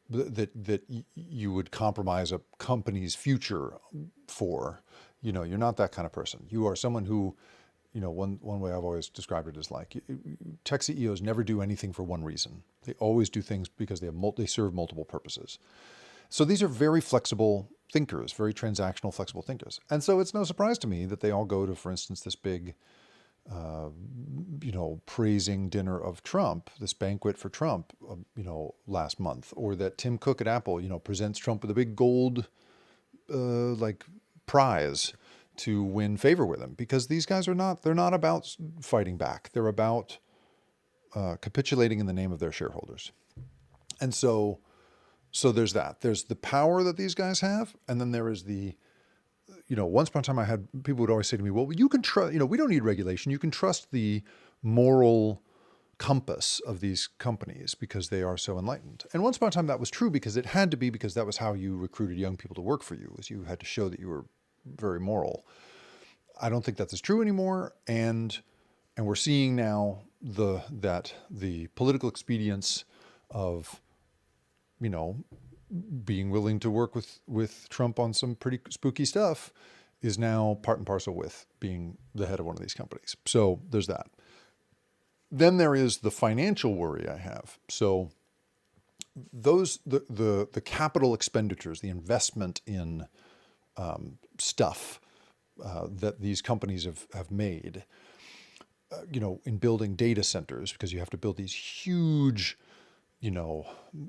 that you would compromise a company's future for. You're not that kind of person. You are someone who, one way I've always described it is like tech CEOs never do anything for one reason. They always do things because they serve multiple purposes. So these are very flexible thinkers, very transactional, flexible thinkers. And so it's no surprise to me that they all go to, for instance, this big, praising dinner of Trump, this banquet for Trump, last month, or that Tim Cook at Apple, presents Trump with a big gold, prize to win favor with him, because these guys they're not about fighting back. They're about capitulating in the name of their shareholders. And so there's that. There's the power that these guys have, and then there is the, once upon a time I had people would always say to me, well, you can trust, we don't need regulation. You can trust the moral compass of these companies because they are so enlightened. And once upon a time that was true because it had to be, because that was how you recruited young people to work for you, was you had to show that you were very moral. I don't think that's as true anymore. And we're seeing now that the political expedience of, being willing to work with Trump on some pretty spooky stuff is now part and parcel with being the head of one of these companies. So there's that. Then there is the financial worry I have. So the capital expenditures, the investment in stuff that these companies have made, in building data centers, because you have to build these huge,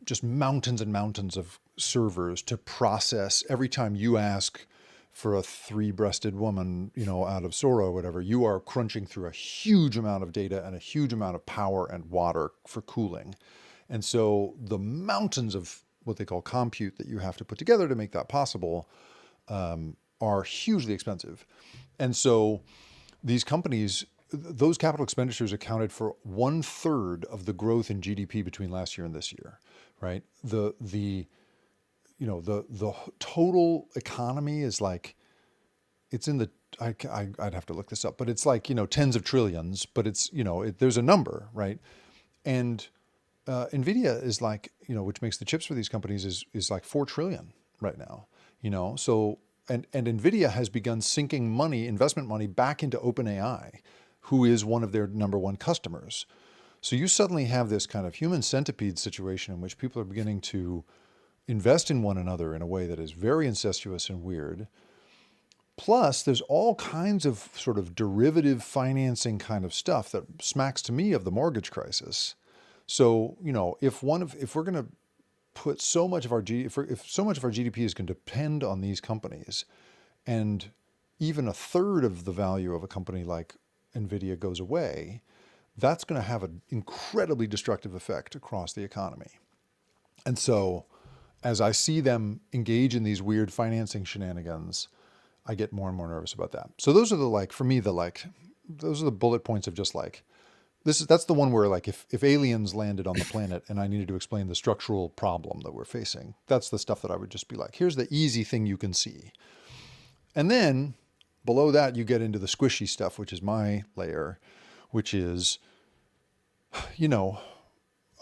just mountains and mountains of servers to process. Every time you ask for a three-breasted woman, out of Sora or whatever, you are crunching through a huge amount of data and a huge amount of power and water for cooling. And so the mountains of what they call compute that you have to put together to make that possible are hugely expensive. And so these companies, those capital expenditures accounted for 1/3 of the growth in GDP between last year and this year, right? The total economy is like, it's in the, I'd have to look this up, but it's like, tens of trillions, but it's, there's a number, right? And NVIDIA is like, which makes the chips for these companies is like 4 trillion right now, so, and NVIDIA has begun sinking investment money back into OpenAI, who is one of their number one customers. So you suddenly have this kind of human centipede situation in which people are beginning to invest in one another in a way that is very incestuous and weird. Plus, there's all kinds of sort of derivative financing kind of stuff that smacks to me of the mortgage crisis. So, if we're going to put so much of our if so much of our GDP is going to depend on these companies, and even 1/3 of the value of a company like NVIDIA goes away, that's going to have an incredibly destructive effect across the economy. And so as I see them engage in these weird financing shenanigans, I get more and more nervous about that. So those are those are the bullet points of just like, that's the one where like, if aliens landed on the planet and I needed to explain the structural problem that we're facing, that's the stuff that I would just be like, here's the easy thing you can see. And then Below that, you get into the squishy stuff, which is my layer, which is, you know,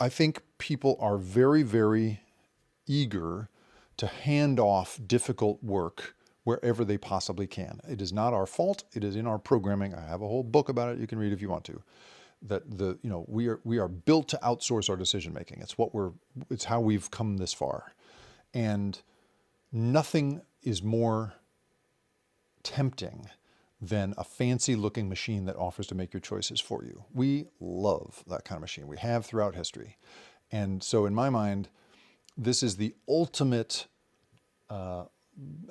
I think people are very, very eager to hand off difficult work wherever they possibly can. It is not our fault. It is in our programming. I have a whole book about it you can read if you want to. That we are built to outsource our decision making. It's how we've come this far. And nothing is more tempting than a fancy looking machine that offers to make your choices for you. We love that kind of machine. We have throughout history. And so in my mind, this is the ultimate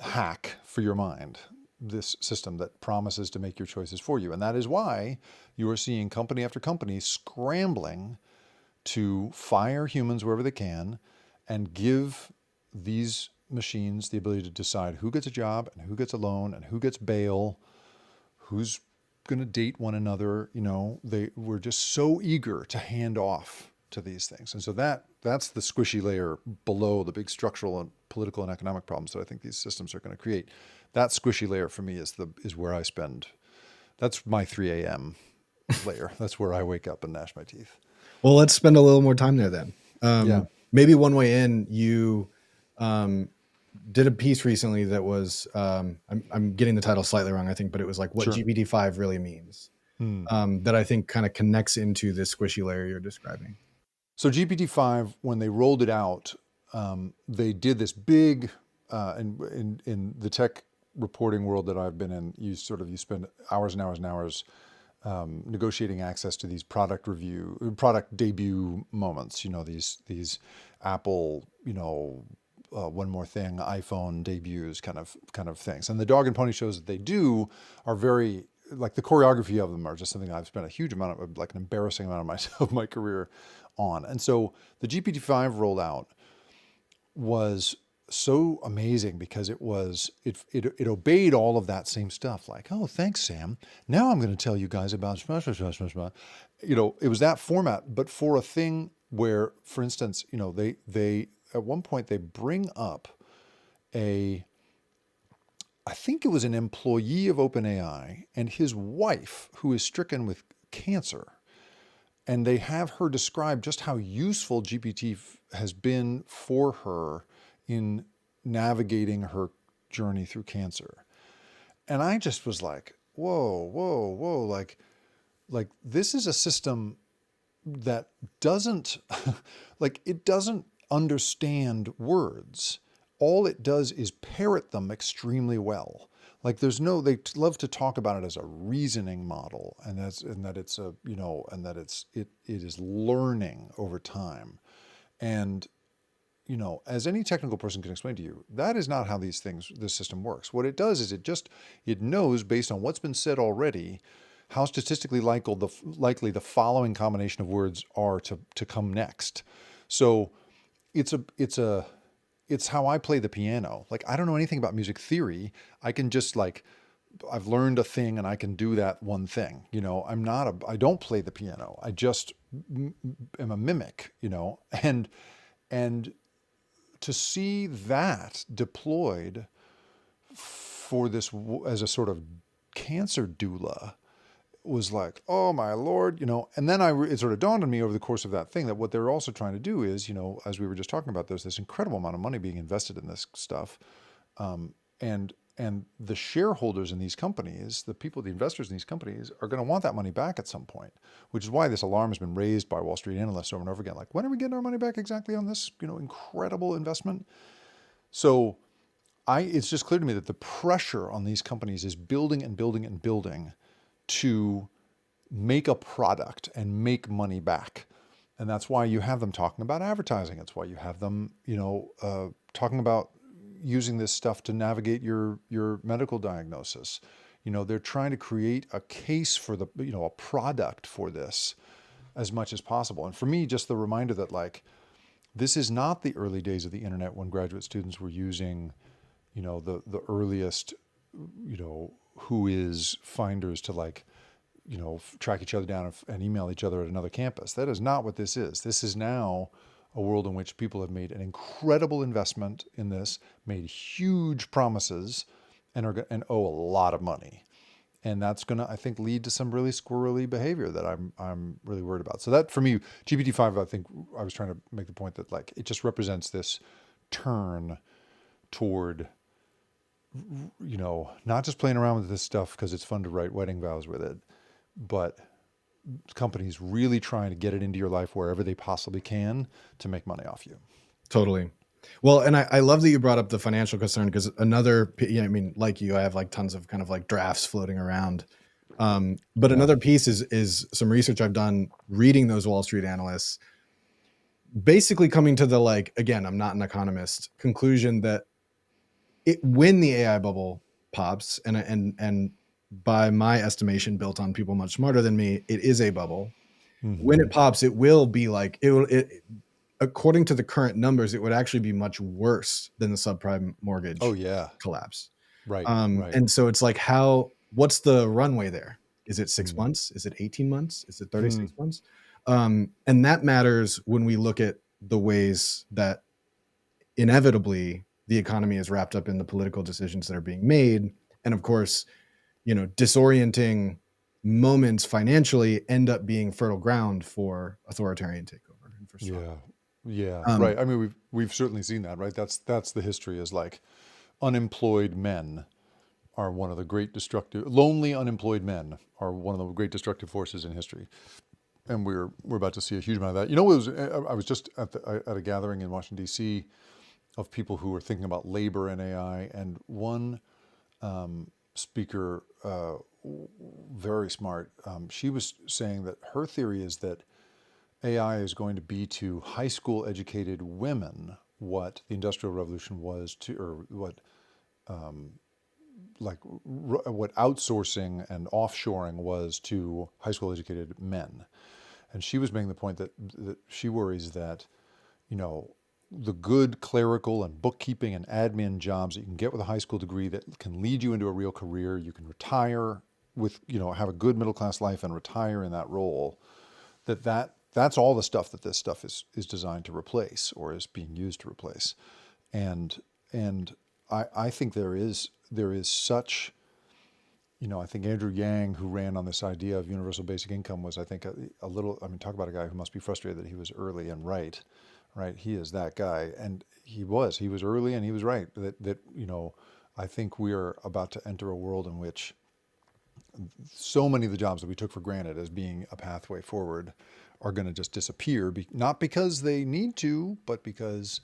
hack for your mind, this system that promises to make your choices for you. And that is why you are seeing company after company scrambling to fire humans wherever they can and give these machines the ability to decide who gets a job and who gets a loan and who gets bail, who's going to date one another. We're just so eager to hand off to these things. And so that's the squishy layer below the big structural and political and economic problems that I think these systems are going to create. That squishy layer for me is where I spend. That's my 3 a.m. layer. That's where I wake up and gnash my teeth. Well, let's spend a little more time there then. Yeah. Maybe one way in, you did a piece recently that was, I'm getting the title slightly wrong, I think, but it was like what Sure. GPT-5 really means. That I think kind of connects into this squishy layer you're describing. So GPT-5, when they rolled it out, they did this big, in the tech reporting world that I've been in, you spend hours and hours and hours negotiating access to these product debut moments. These Apple, one more thing, iPhone debuts kind of things. And the dog and pony shows that they do are very, like, the choreography of them are just something I've spent a huge amount of, like, an embarrassing amount of my career on. And so the GPT-5 rollout was so amazing because it obeyed all of that same stuff. Like, oh, thanks, Sam. Now I'm going to tell you guys about it was that format, but for a thing where, for instance, they at one point they bring up I think it was an employee of OpenAI and his wife who is stricken with cancer. And they have her describe just how useful GPT has been for her in navigating her journey through cancer. And I just was like, whoa, like this is a system that doesn't, it doesn't understand words. All it does is parrot them extremely well. Like they love to talk about it as a reasoning model, and that it is learning over time. And, as any technical person can explain to you, that is not how this system works. What it does is it knows based on what's been said already, how statistically likely the following combination of words are to come next. So it's how I play the piano. Like, I don't know anything about music theory. I can just I've learned a thing and I can do that one thing. I don't play the piano. I just am a mimic, and to see that deployed for this as a sort of cancer doula was like, oh my Lord, and then it sort of dawned on me over the course of that thing that what they're also trying to do is, as we were just talking about, there's this incredible amount of money being invested in this stuff. And the shareholders in these companies, the investors in these companies are going to want that money back at some point, which is why this alarm has been raised by Wall Street analysts over and over again. Like, when are we getting our money back exactly on this, incredible investment? So it's just clear to me that the pressure on these companies is building and building and building to make a product and make money back. And that's why you have them talking about advertising. It's why you have them, talking about using this stuff to navigate your medical diagnosis. They're trying to create a case for a product for this as much as possible. And for me, just the reminder that this is not the early days of the internet when graduate students were using, the earliest, who is finders to track each other down and email each other at another campus. That is not what this is. This is now a world in which people have made an incredible investment in this, made huge promises, and owe a lot of money. And that's going to, I think, lead to some really squirrely behavior that I'm really worried about. So that for me, GPT-5, I think I was trying to make the point that like it just represents this turn toward, not just playing around with this stuff because it's fun to write wedding vows with it, but companies really trying to get it into your life wherever they possibly can to make money off you. Totally. Well, and I love that you brought up the financial concern, because another, I mean, like you, I have like tons of kind of like drafts floating around. But another piece is some research I've done reading those Wall Street analysts, basically coming to the, like, again, I'm not an economist, conclusion that when the AI bubble pops, and by my estimation, built on people much smarter than me, it is a bubble. Mm-hmm. When it pops, it will be like, according to the current numbers, it would actually be much worse than the subprime mortgage collapse. Right. And so it's like, what's the runway there? Is it 6 months? Is it 18 months? Is it 36 months? And that matters when we look at the ways that inevitably the economy is wrapped up in the political decisions that are being made. And of course, disorienting moments financially end up being fertile ground for authoritarian takeover and for struggle. Yeah, right. I mean, we've certainly seen that, right? That's the history, is like unemployed men are one of the great lonely unemployed men are one of the great destructive forces in history. And we're about to see a huge amount of that. I was just at a gathering in Washington, D.C. of people who were thinking about labor and AI. And one speaker, very smart, she was saying that her theory is that AI is going to be to high school educated women what the Industrial Revolution was to, or what outsourcing and offshoring was to high school educated men. And she was making the point that she worries that, the good clerical and bookkeeping and admin jobs that you can get with a high school degree that can lead you into a real career, you can retire with, have a good middle class life and retire in that role, that's all the stuff that this stuff is designed to replace, or is being used to replace. And I think there is such, I think Andrew Yang, who ran on this idea of universal basic income, was, I think, a little, talk about a guy who must be frustrated that he was early and right? He is that guy. And he was early and he was right. That I think we are about to enter a world in which so many of the jobs that we took for granted as being a pathway forward are going to just disappear, not because they need to, but because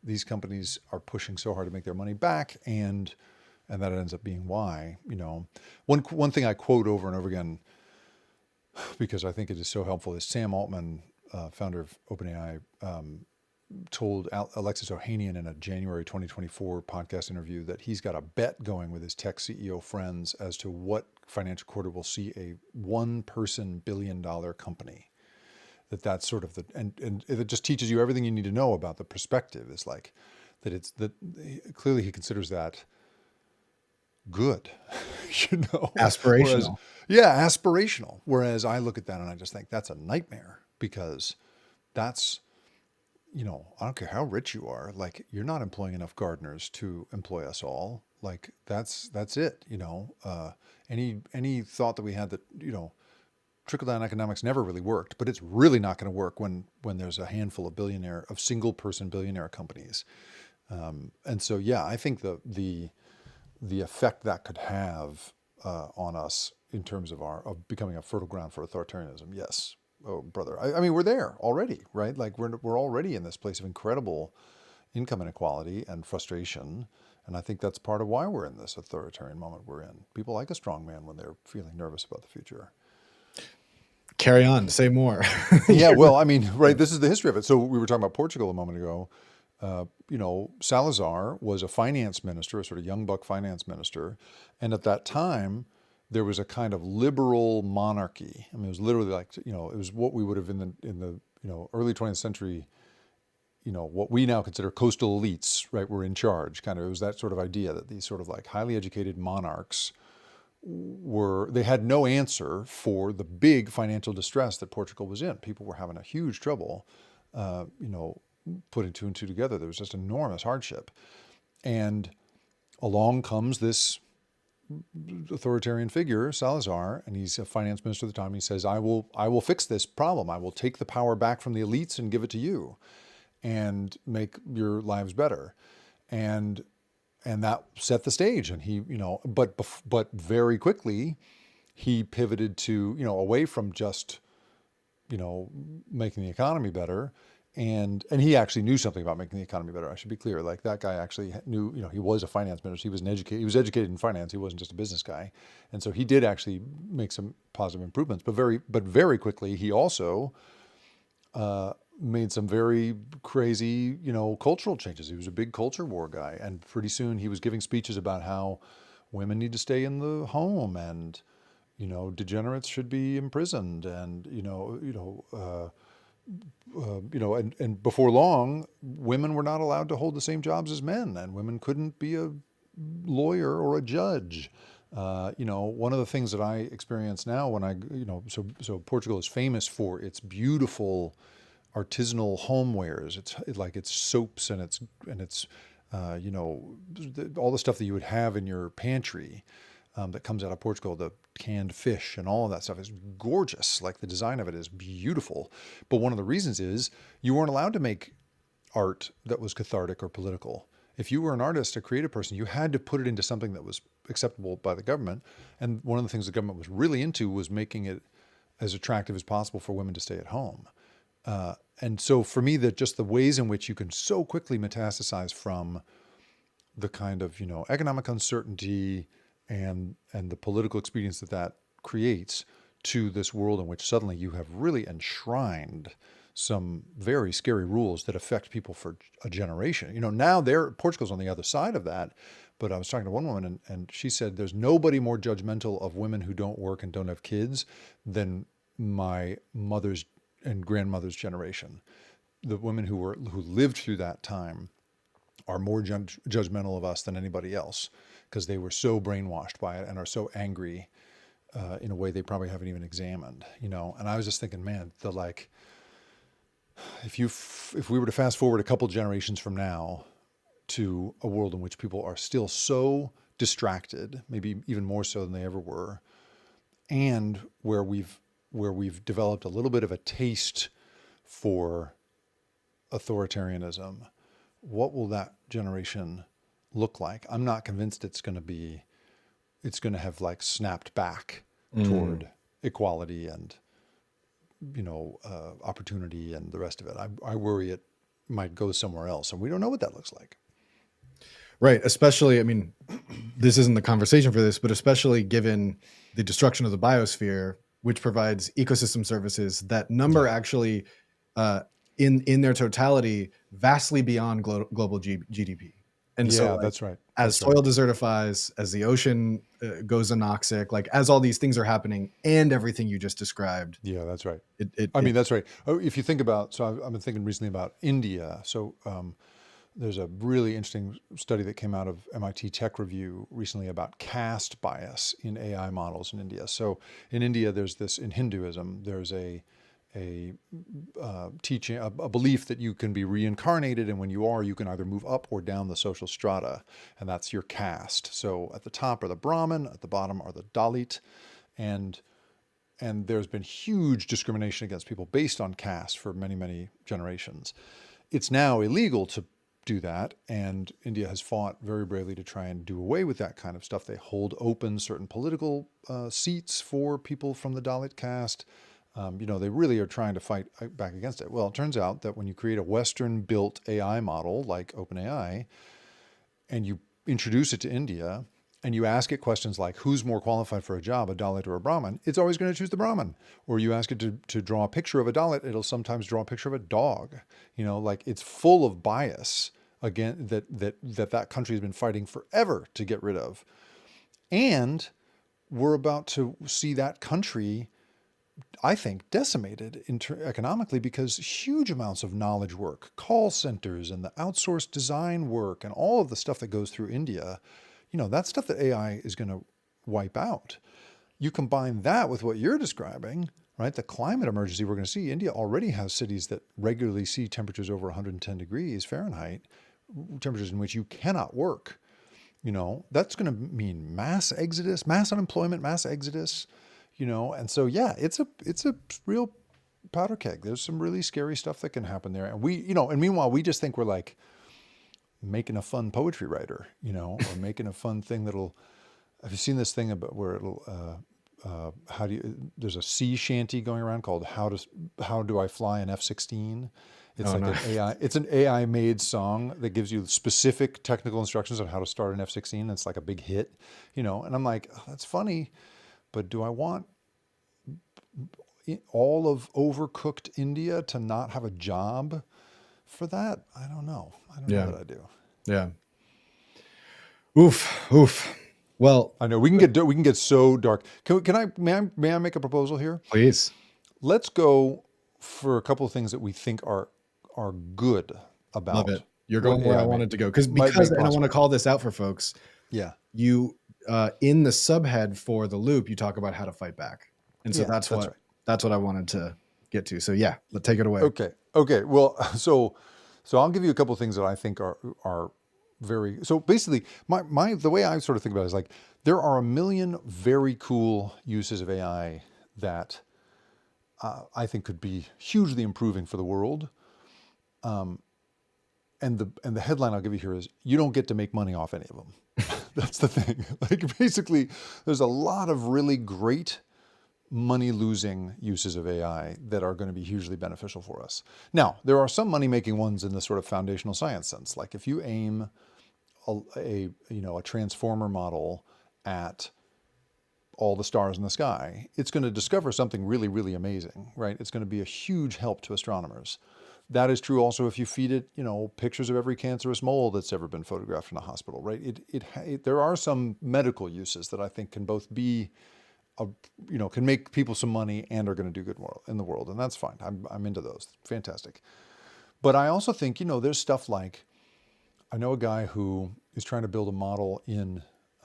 these companies are pushing so hard to make their money back, and that ends up being why. One thing I quote over and over again, because I think it is so helpful, is Sam Altman, founder of OpenAI, told Alexis Ohanian in a January 2024 podcast interview that he's got a bet going with his tech CEO friends as to what financial quarter will see a one-person billion-dollar company. That's sort of and it just teaches you everything you need to know about the perspective. Is like that clearly he considers that good, aspirational. Aspirational. Whereas I look at that and I just think that's a nightmare, because that's, I don't care how rich you are, like, you're not employing enough gardeners to employ us all. Like, that's it. Any thought that we had that, trickle-down economics never really worked, but it's really not going to work when there's a handful of single-person billionaire companies. And so, I think the effect that could have on us in terms of becoming a fertile ground for authoritarianism, yes. Oh, brother. I mean, we're there already, right? Like, we're already in this place of incredible income inequality and frustration. And I think that's part of why we're in this authoritarian moment we're in. People like a strong man when they're feeling nervous about the future. Carry on, say more. Yeah, well, I mean, right, this is the history of it. So we were talking about Portugal a moment ago. Salazar was a finance minister, a sort of young buck finance minister. And at that time, there was a kind of liberal monarchy. I mean, it was literally like, it was what we would have in the early 20th century, what we now consider coastal elites, right, were in charge. Kind of, it was that sort of idea that these sort of like highly educated monarchs they had no answer for the big financial distress that Portugal was in. People were having a huge trouble, putting two and two together. There was just enormous hardship. And along comes this authoritarian figure, Salazar, and he's a finance minister at the time. He says, I will fix this problem. I will take the power back from the elites and give it to you and make your lives better. And that set the stage. And he, but very quickly he pivoted to, away from just, making the economy better. And he actually knew something about making the economy better. I should be clear. Like, that guy actually knew, he was a finance minister. He was educated in finance. He wasn't just a business guy. And so he did actually make some positive improvements, but very quickly, he also, made some very crazy, cultural changes. He was a big culture war guy. And pretty soon he was giving speeches about how women need to stay in the home and, degenerates should be imprisoned and, and before long, women were not allowed to hold the same jobs as men, and women couldn't be a lawyer or a judge. One of the things that I experience now when so Portugal is famous for its beautiful artisanal homewares. It's soaps and it's all the stuff that you would have in your pantry. That comes out of Portugal, the canned fish and all of that stuff is gorgeous. Like, the design of it is beautiful. But one of the reasons is you weren't allowed to make art that was cathartic or political. If you were an artist, a creative person, you had to put it into something that was acceptable by the government. And one of the things the government was really into was making it as attractive as possible for women to stay at home. And so for me, that just the ways in which you can so quickly metastasize from the kind of, economic uncertainty and the political expedience that creates to this world in which suddenly you have really enshrined some very scary rules that affect people for a generation. Now Portugal's on the other side of that. But I was talking to one woman and she said there's nobody more judgmental of women who don't work and don't have kids than my mother's and grandmother's generation. The women who lived through that time are more judgmental of us than anybody else, because they were so brainwashed by it and are so angry in a way they probably haven't even examined, And I was just thinking, man, if we were to fast forward a couple generations from now to a world in which people are still so distracted, maybe even more so than they ever were, and where we've developed a little bit of a taste for authoritarianism, what will that generation look like? I'm not convinced it's going to have like snapped back toward equality and, opportunity and the rest of it. I worry it might go somewhere else, and we don't know what that looks like. Right. Especially, I mean, this isn't the conversation for this, but especially given the destruction of the biosphere, which provides ecosystem services that number actually in their totality vastly beyond global GDP. And so that's right. As soil desertifies, as the ocean goes anoxic, like as all these things are happening and everything you just described. Yeah, that's right. That's right. If you think about, so I've been thinking recently about India. So there's a really interesting study that came out of MIT Tech Review recently about caste bias in AI models in India. So in India, in Hinduism, there's a teaching, a belief that you can be reincarnated, and when you can either move up or down the social strata, and that's your caste. So at the top are the Brahmin, at the bottom are the Dalit, and there's been huge discrimination against people based on caste for many, many generations. It's now illegal to do that, and India has fought very bravely to try and do away with that kind of stuff. They hold open certain political seats for people from the Dalit caste. They really are trying to fight back against it. Well, it turns out that when you create a Western-built AI model like OpenAI, and you introduce it to India, and you ask it questions like, who's more qualified for a job, a Dalit or a Brahmin? It's always going to choose the Brahmin. Or you ask it to draw a picture of a Dalit, it'll sometimes draw a picture of a dog. It's full of bias, again, that country has been fighting forever to get rid of. And we're about to see that country, I think, decimated economically, because huge amounts of knowledge work, call centers and the outsourced design work and all of the stuff that goes through India, that's stuff that AI is going to wipe out. You combine that with what you're describing, right? The climate emergency we're going to see. India already has cities that regularly see temperatures over 110 degrees Fahrenheit, temperatures in which you cannot work. That's going to mean mass exodus, mass unemployment, mass exodus, and so yeah, it's a real powder keg. There's some really scary stuff that can happen there. And and meanwhile, we just think we're like making a fun poetry writer, or making a fun thing have you seen this thing about where it'll, there's a sea shanty going around called How Do I Fly an F-16? It's Oh like no. it's an AI made song that gives you specific technical instructions on how to start an F-16. It's like a big hit, and I'm like, oh, that's funny, but do I want all of overcooked India to not have a job for that? I don't know. I don't know Yeah. that I do. Yeah. Oof. Oof. Well, I know we can get so dark. May I make a proposal here? please. Let's go for a couple of things that we think are good Love about it. You're what going where I AI wanted to go. Because might make and I want to possible. call this out for folks. Yeah, You in the subhead for the loop, you talk about how to fight back. And so yeah, that's right. that's what I wanted to get to. So yeah, let's take it away. Okay. Well, so I'll give you a couple of things that I think are very. So basically, the way I sort of think about it is like there are a million very cool uses of AI that I think could be hugely improving for the world. And the headline I'll give you here is you don't get to make money off any of them. That's the thing. Like basically, there's a lot of really great money losing uses of AI that are going to be hugely beneficial for us. Now, there are some money making ones in the sort of foundational science sense. Like if you aim a transformer model at all the stars in the sky, it's going to discover something really, really amazing, right? It's going to be a huge help to astronomers. That is true also if you feed it, pictures of every cancerous mole that's ever been photographed in a hospital, right? There are some medical uses that I think can both be, can make people some money and are going to do good in the world, and that's fine. I'm into those. Fantastic. But I also think, there's stuff like, I know a guy who is trying to build a model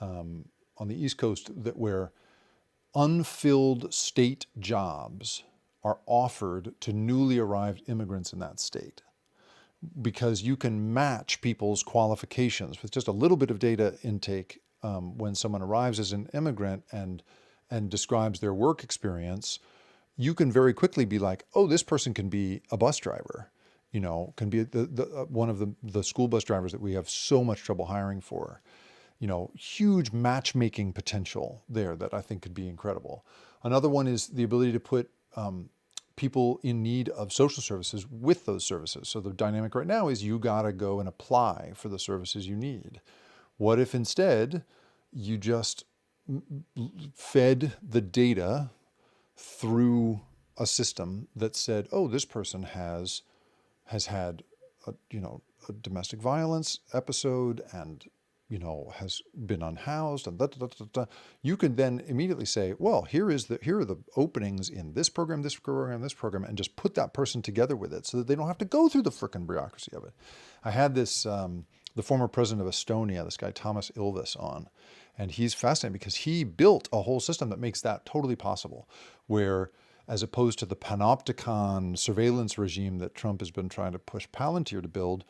on the East Coast where unfilled state jobs are offered to newly arrived immigrants in that state because you can match people's qualifications with just a little bit of data intake when someone arrives as an immigrant and describes their work experience. You can very quickly be like, oh, this person can be a bus driver, can be one of the school bus drivers that we have so much trouble hiring for. Huge matchmaking potential there that I think could be incredible. Another one is the ability to put people in need of social services with those services. So the dynamic right now is you got to go and apply for the services you need. What if instead you just fed the data through a system that said, oh, this person has had a domestic violence episode and has been unhoused and you can then immediately say, well, here are the openings in this program, and just put that person together with it so that they don't have to go through the frickin' bureaucracy of it. I had this, the former president of Estonia, this guy, Thomas Ilves, on, and he's fascinating because he built a whole system that makes that totally possible, where as opposed to the panopticon surveillance regime that Trump has been trying to push Palantir to build,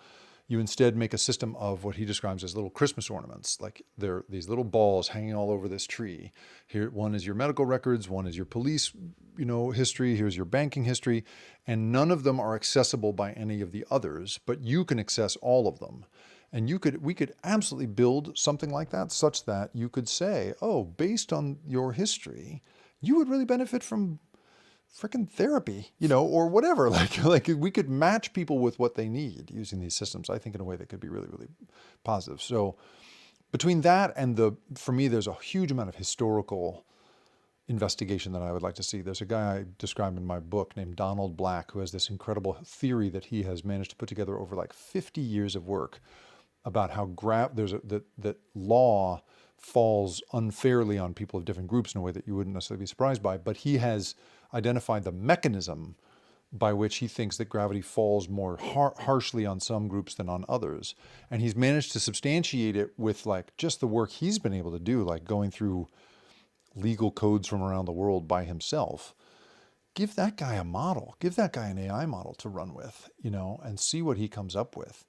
you instead make a system of what he describes as little Christmas ornaments. Like there are these little balls hanging all over this tree. Here, one is your medical records, one is your police, history, here's your banking history, and none of them are accessible by any of the others, but you can access all of them. And we could absolutely build something like that such that you could say, oh, based on your history, you would really benefit from freaking therapy, or whatever. Like we could match people with what they need using these systems, I think, in a way that could be really, really positive. So between that and for me, there's a huge amount of historical investigation that I would like to see. There's a guy I describe in my book named Donald Black, who has this incredible theory that he has managed to put together over like 50 years of work about how that law falls unfairly on people of different groups in a way that you wouldn't necessarily be surprised by. But he has identified the mechanism by which he thinks that gravity falls more harshly on some groups than on others. And he's managed to substantiate it with like just the work he's been able to do, like going through legal codes from around the world by himself. Give that guy a model, give that guy an AI model to run with, and see what he comes up with.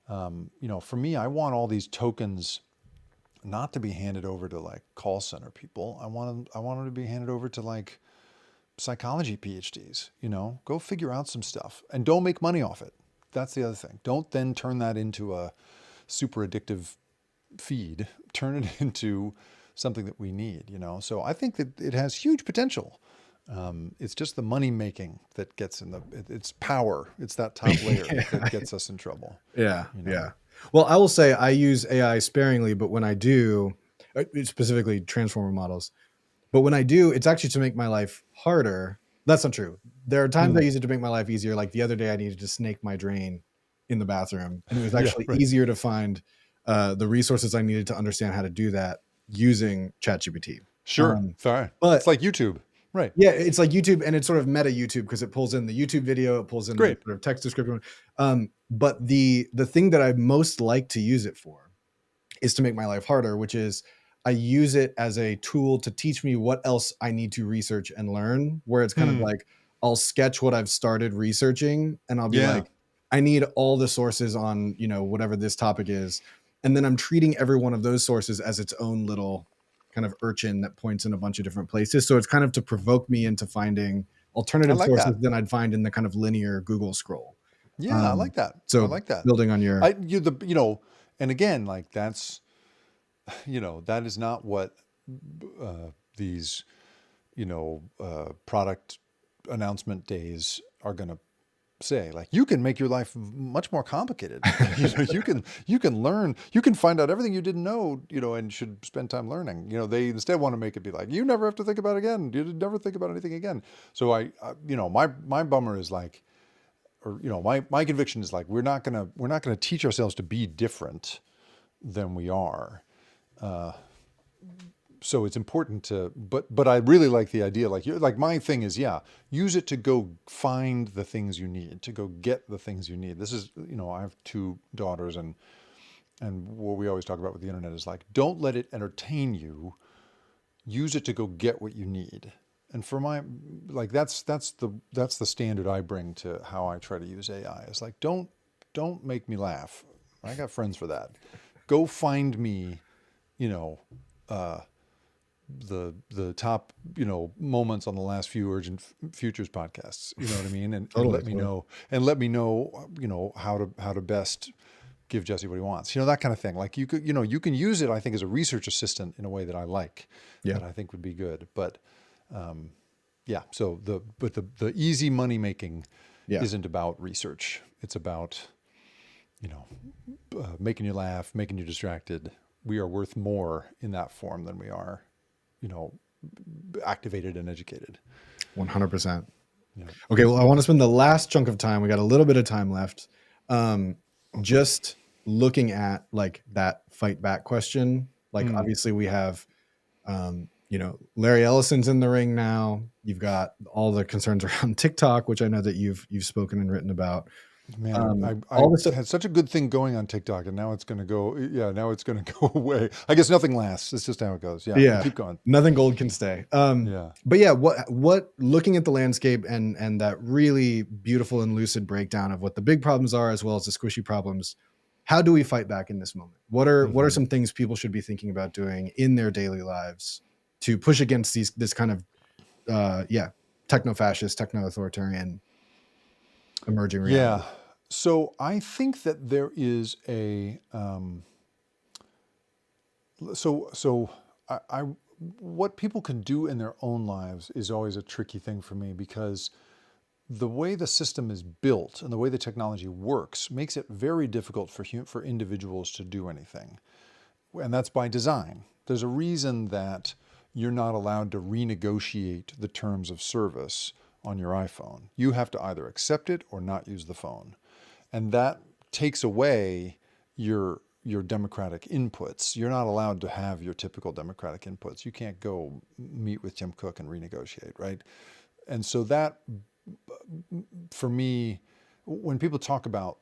For me, I want all these tokens not to be handed over to like call center people. I want them to be handed over to like psychology PhDs, go figure out some stuff and don't make money off it. That's the other thing. Don't then turn that into a super addictive feed, turn it into something that we need, So I think that it has huge potential. It's just the money making that gets it's power. It's that top layer that gets us in trouble. Yeah. Yeah. Well, I will say I use AI sparingly, but when I do, specifically transformer models, but when I do, it's actually to make my life harder. That's not true. There are times I use it to make my life easier. Like the other day, I needed to snake my drain in the bathroom, and it was actually easier to find the resources I needed to understand how to do that using ChatGPT. Sure. Sorry. But it's like YouTube. Right. Yeah, it's like YouTube, and it's sort of meta YouTube because it pulls in the YouTube video, it pulls in the sort of text description. But the thing that I most like to use it for is to make my life harder, which is I use it as a tool to teach me what else I need to research and learn, where it's kind of like I'll sketch what I've started researching and I'll be like, I need all the sources on, whatever this topic is. And then I'm treating every one of those sources as its own little kind of urchin that points in a bunch of different places. So it's kind of to provoke me into finding alternative sources than I'd find in the kind of linear Google scroll. Yeah, I like that. So I like that. Building on your, and again, like that's, that is not what these, product announcement days are going to say. Like, you can make your life much more complicated. you can learn, you can find out everything you didn't know, and should spend time learning. They instead want to make it be like, you never have to think about it again. You never think about anything again. So my bummer is like, or my conviction is like, we're not gonna teach ourselves to be different than we are. So it's important to, but I really like the idea. Like my thing is, use it to go find the things you need, to go get the things you need. This is, I have 2 daughters, and what we always talk about with the internet is like, don't let it entertain you. Use it to go get what you need. And for my, like, that's the standard I bring to how I try to use AI. It's like, don't make me laugh. I got friends for that. Go find me, the top, moments on the last few Urgent Futures podcasts, you know what I mean? And let me know, how to best give Jesse what he wants, that kind of thing. Like you can use it, I think, as a research assistant in a way that I like, that I think would be good. But, so the easy money making isn't about research. It's about, making you laugh, making you distracted. We are worth more in that form than we are, activated and educated. 100%. Yeah. Okay. Well, I want to spend the last chunk of time. We got a little bit of time left. Just looking at like that fight back question. Like, obviously we have, Larry Ellison's in the ring now. You've got all the concerns around TikTok, which I know that you've spoken and written about. Man, I had such a good thing going on TikTok, and now it's going to go. Yeah, now it's going to go away. I guess nothing lasts. It's just how it goes. Yeah. Keep going. Nothing gold can stay. But yeah, what looking at the landscape and that really beautiful and lucid breakdown of what the big problems are as well as the squishy problems. How do we fight back in this moment? What are some things people should be thinking about doing in their daily lives to push against this kind of techno-fascist, techno-authoritarian emerging reality? Yeah. So I think that there is a I what people can do in their own lives is always a tricky thing for me, because the way the system is built and the way the technology works makes it very difficult for individuals to do anything. And that's by design. There's a reason that you're not allowed to renegotiate the terms of service on your iPhone. You have to either accept it or not use the phone. And that takes away your democratic inputs. You're not allowed to have your typical democratic inputs. You can't go meet with Tim Cook and renegotiate, right? And so that, for me, when people talk about,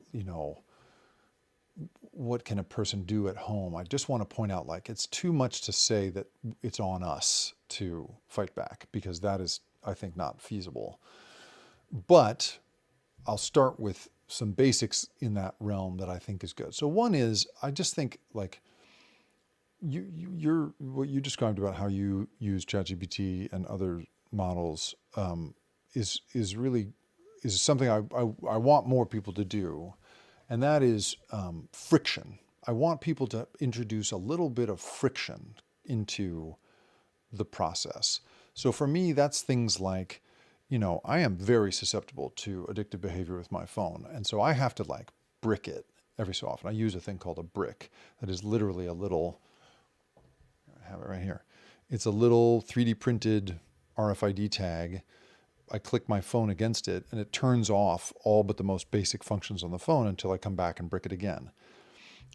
what can a person do at home, I just want to point out, like, it's too much to say that it's on us to fight back, because that is, I think, not feasible. But I'll start with some basics in that realm that I think is good. So one is, I just think, like, you're what you described about how you use ChatGPT and other models is really is something I want more people to do, and that is friction. I want people to introduce a little bit of friction into the process. So for me, that's things like, I am very susceptible to addictive behavior with my phone. And so I have to like brick it every so often. I use a thing called a brick that is literally a little, I have it right here. It's a little 3D printed RFID tag. I click my phone against it and it turns off all but the most basic functions on the phone until I come back and brick it again,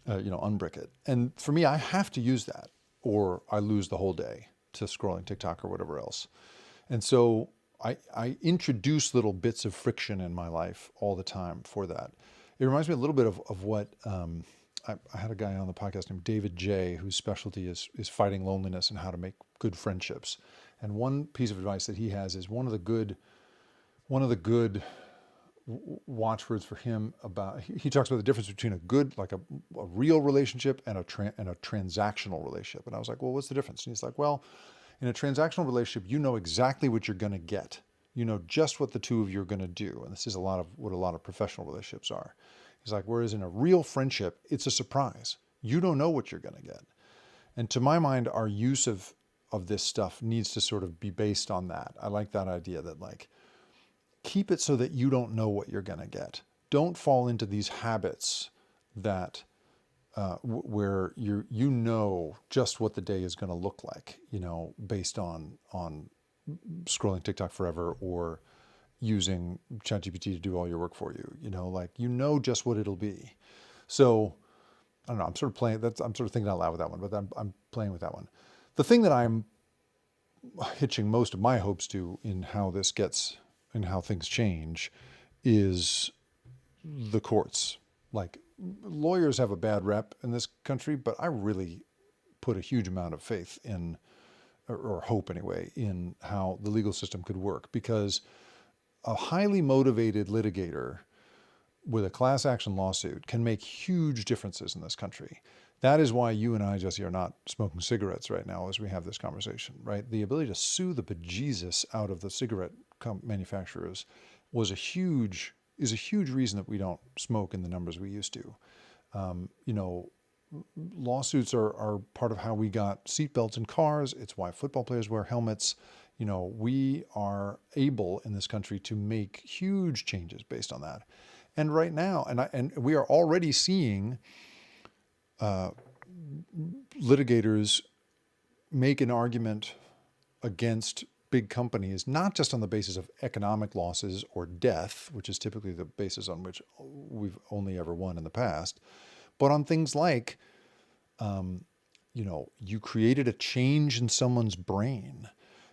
unbrick it. And for me, I have to use that or I lose the whole day to scrolling TikTok or whatever else. And so I introduce little bits of friction in my life all the time for that. It reminds me a little bit of what I had a guy on the podcast named David J, whose specialty is fighting loneliness and how to make good friendships. And one piece of advice that he has is one of the good watchwords for him about, he talks about the difference between a good, like a real relationship and a transactional relationship. And I was like, well, what's the difference? And he's like, well, in a transactional relationship, you know exactly what you're going to get. You know just what the two of you are going to do. And this is what a lot of professional relationships are. He's like, whereas in a real friendship, it's a surprise. You don't know what you're going to get. And to my mind, our use of this stuff needs to sort of be based on that. I like that idea that like, keep it so that you don't know what you're going to get. Don't fall into these habits that where you know just what the day is going to look like, based on scrolling TikTok forever or using ChatGPT to do all your work for you. Like just what it'll be. So I don't know. I'm sort of thinking out loud with that one, but I'm playing with that one. The thing that I'm hitching most of my hopes to in how this gets and how things change is the courts. Like lawyers have a bad rep in this country, but I really put a huge amount of faith in, or hope anyway, in how the legal system could work, because a highly motivated litigator with a class action lawsuit can make huge differences in this country. That is why you and I, Jesse, are not smoking cigarettes right now as we have this conversation, right? The ability to sue the bejesus out of the cigarette manufacturers is a huge reason that we don't smoke in the numbers we used to. Lawsuits are part of how we got seatbelts in cars. It's why football players wear helmets. We are able in this country to make huge changes based on that. And right now, and we are already seeing litigators make an argument against big companies, not just on the basis of economic losses or death, which is typically the basis on which we've only ever won in the past, but on things like, you created a change in someone's brain.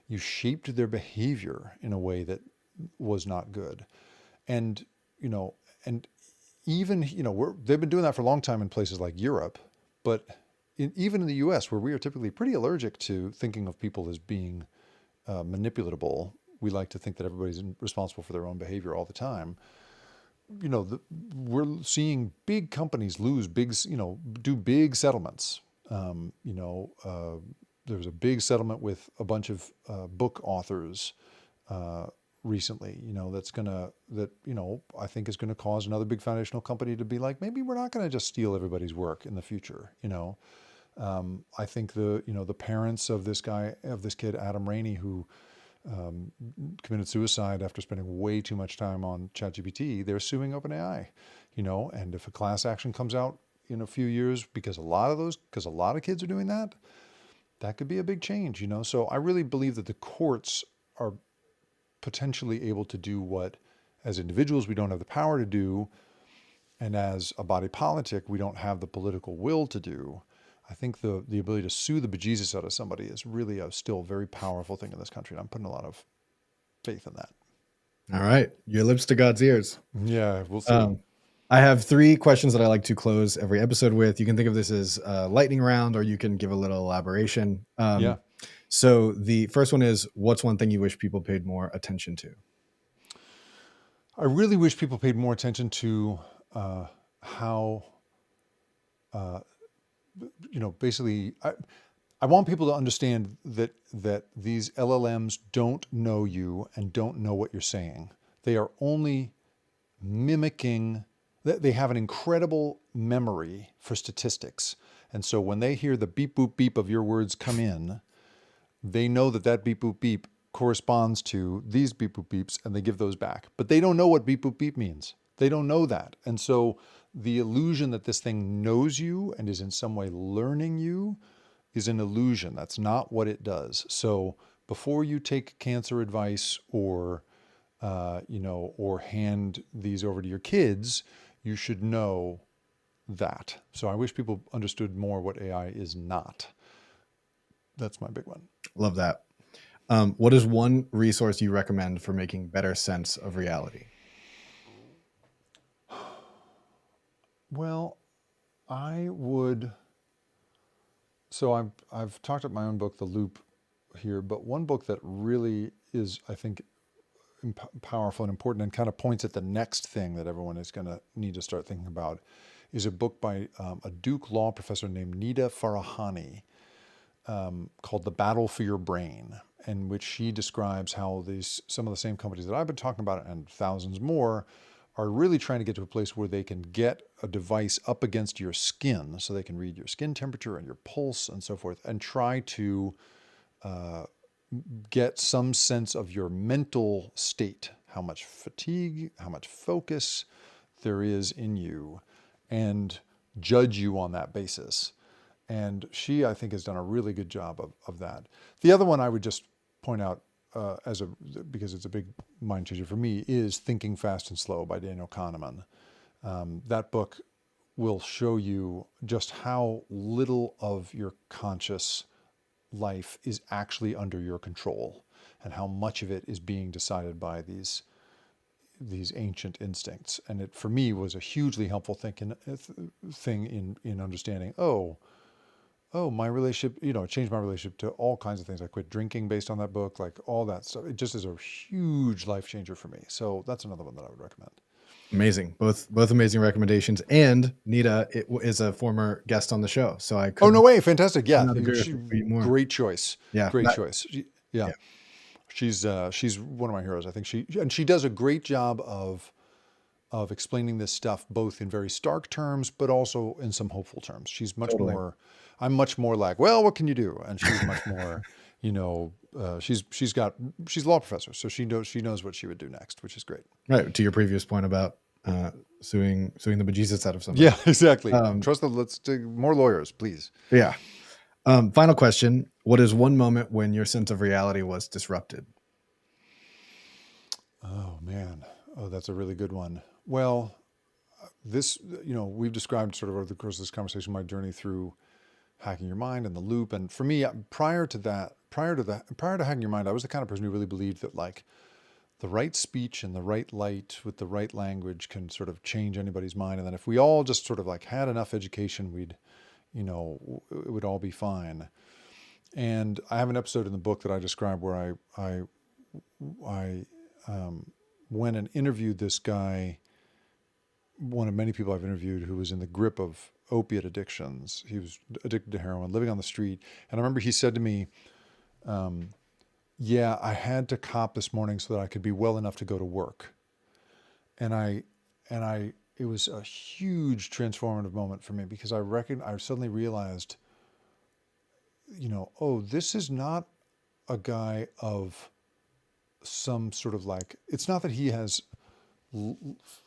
You shaped their behavior in a way that was not good. And, and even, they've been doing that for a long time in places like Europe, but even in the US, where we are typically pretty allergic to thinking of people as being manipulatable, we like to think that everybody's responsible for their own behavior all the time. We're seeing big companies do big settlements. There was a big settlement with a bunch of book authors recently, I think is going to cause another big foundational company to be like, maybe we're not going to just steal everybody's work in the future. I think the parents of this kid, Adam Rainey, who committed suicide after spending way too much time on ChatGPT, they're suing OpenAI, and if a class action comes out in a few years, because a lot of kids are doing that, that could be a big change, So I really believe that the courts are potentially able to do what, as individuals, we don't have the power to do, and as a body politic, we don't have the political will to do. I think the ability to sue the bejesus out of somebody is really a still very powerful thing in this country, and I'm putting a lot of faith in that. All right. Your lips to God's ears. Yeah, we'll see. I have 3 questions that I like to close every episode with. You can think of this as a lightning round, or you can give a little elaboration. Yeah. So the first one is, what's one thing you wish people paid more attention to? I really wish people paid more attention to how basically, I want people to understand that these LLMs don't know you and don't know what you're saying. They are only mimicking, they have an incredible memory for statistics. And so when they hear the beep, boop, beep of your words come in, they know that beep, boop, beep corresponds to these beep, boop, beeps, and they give those back. But they don't know what beep, boop, beep means. They don't know that. And so the illusion that this thing knows you and is in some way learning you is an illusion. That's not what it does. So before you take cancer advice or hand these over to your kids, you should know that. So I wish people understood more what AI is not. That's my big one. Love that. What is one resource you recommend for making better sense of reality? Well, I would. So I've talked about my own book, The Loop, here, but one book that really is, I think, powerful and important and kind of points at the next thing that everyone is going to need to start thinking about is a book by a Duke law professor named Nida Farahani called The Battle for Your Brain, in which she describes how some of the same companies that I've been talking about and thousands more are really trying to get to a place where they can get a device up against your skin so they can read your skin temperature and your pulse and so forth and try to get some sense of your mental state, how much fatigue, how much focus there is in you, and judge you on that basis. And she, I think, has done a really good job of that. The other one I would just point out because it's a big mind changer for me is Thinking Fast and Slow by Daniel Kahneman. That book will show you just how little of your conscious life is actually under your control and how much of it is being decided by these ancient instincts. And it, for me, was a hugely helpful thing in understanding, my relationship, it changed my relationship to all kinds of things. I quit drinking based on that book, like all that stuff. It just is a huge life changer for me. So that's another one that I would recommend. Amazing. Both amazing recommendations. And Nita is a former guest on the show. So I could. Oh, no way. Fantastic. Yeah. Great choice. Yeah. Great choice. Yeah. She's one of my heroes. I think she does a great job of explaining this stuff, both in very stark terms, but also in some hopeful terms. She's much more, I'm much more like, well, what can you do? And she's much more, she's a law professor, so she knows what she would do next, which is great. Right. To your previous point about suing the bejesus out of somebody. Yeah, exactly. Let's do more lawyers, please. Yeah. Final question. What is one moment when your sense of reality was disrupted? Oh, man. Oh, that's a really good one. Well, we've described sort of over the course of this conversation, my journey through hacking your mind and the loop. And for me, prior to hacking your mind, I was the kind of person who really believed that like the right speech and the right light with the right language can sort of change anybody's mind. And then if we all just sort of like had enough education, it would all be fine. And I have an episode in the book that I describe where I went and interviewed this guy, one of many people I've interviewed, who was in the grip of opiate addictions. He was addicted to heroin, living on the street. And I remember he said to me, I had to cop this morning so that I could be well enough to go to work. And it was a huge transformative moment for me because I suddenly realized, this is not a guy of some sort of like, it's not that he has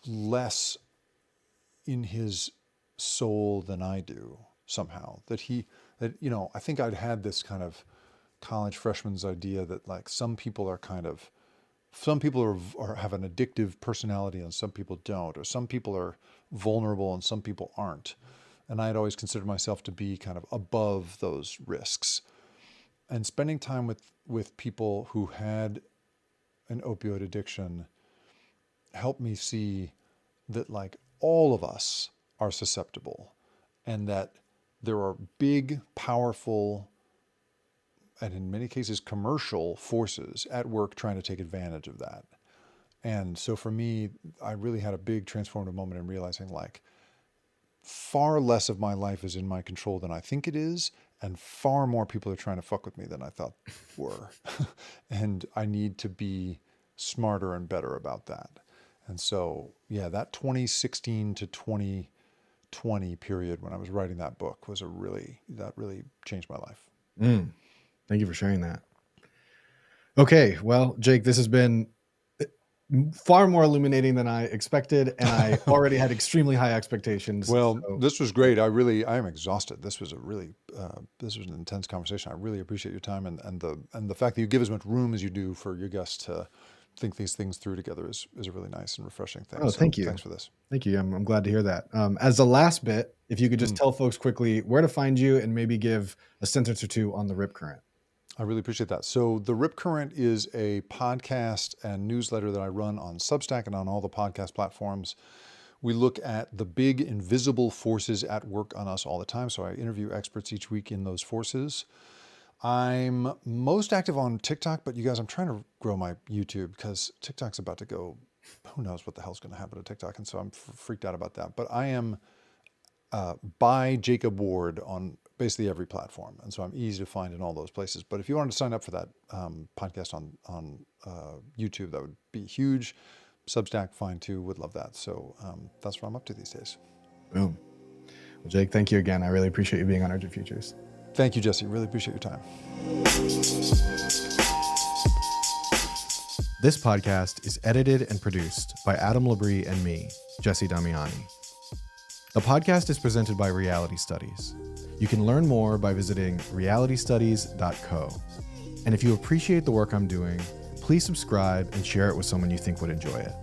less in his soul than I do somehow, I think I'd had this kind of college freshman's idea that like some people are have an addictive personality and some people don't, or some people are vulnerable and some people aren't. And I had always considered myself to be kind of above those risks. And spending time with people who had an opioid addiction helped me see that like all of us are susceptible and that there are big, powerful, and in many cases commercial forces at work trying to take advantage of that. And so for me, I really had a big transformative moment in realizing like far less of my life is in my control than I think it is, and far more people are trying to fuck with me than I thought were. And I need to be smarter and better about that. And so, yeah, that 2016 to 2020 period when I was writing that book was that really changed my life. Thank you for sharing that. Okay, well, Jake, this has been far more illuminating than I expected, and I already had extremely high expectations. Well, so. This was great. I am exhausted. This was this was an intense conversation. I really appreciate your time and the fact that you give as much room as you do for your guests to think these things through together is a really nice and refreshing thing. Oh, thank you. Thanks for this. Thank you. I'm glad to hear that. As the last bit, if you could just tell folks quickly where to find you and maybe give a sentence or two on the Rip Current. I really appreciate that. So the Rip Current is a podcast and newsletter that I run on Substack and on all the podcast platforms. We look at the big invisible forces at work on us all the time. So I interview experts each week in those forces. I'm most active on TikTok, but you guys, I'm trying to grow my YouTube because TikTok's about to go, who knows what the hell's going to happen to TikTok. And so I'm freaked out about that. But I am by Jacob Ward on basically every platform. And so I'm easy to find in all those places. But if you wanted to sign up for that podcast on YouTube, that would be huge. Substack, fine too, would love that. So that's what I'm up to these days. Boom. Well, Jake, thank you again. I really appreciate you being on Urgent Futures. Thank you, Jesse. Really appreciate your time. This podcast is edited and produced by Adam Labrie and me, Jesse Damiani. The podcast is presented by Reality Studies. You can learn more by visiting realitystudies.co. And if you appreciate the work I'm doing, please subscribe and share it with someone you think would enjoy it.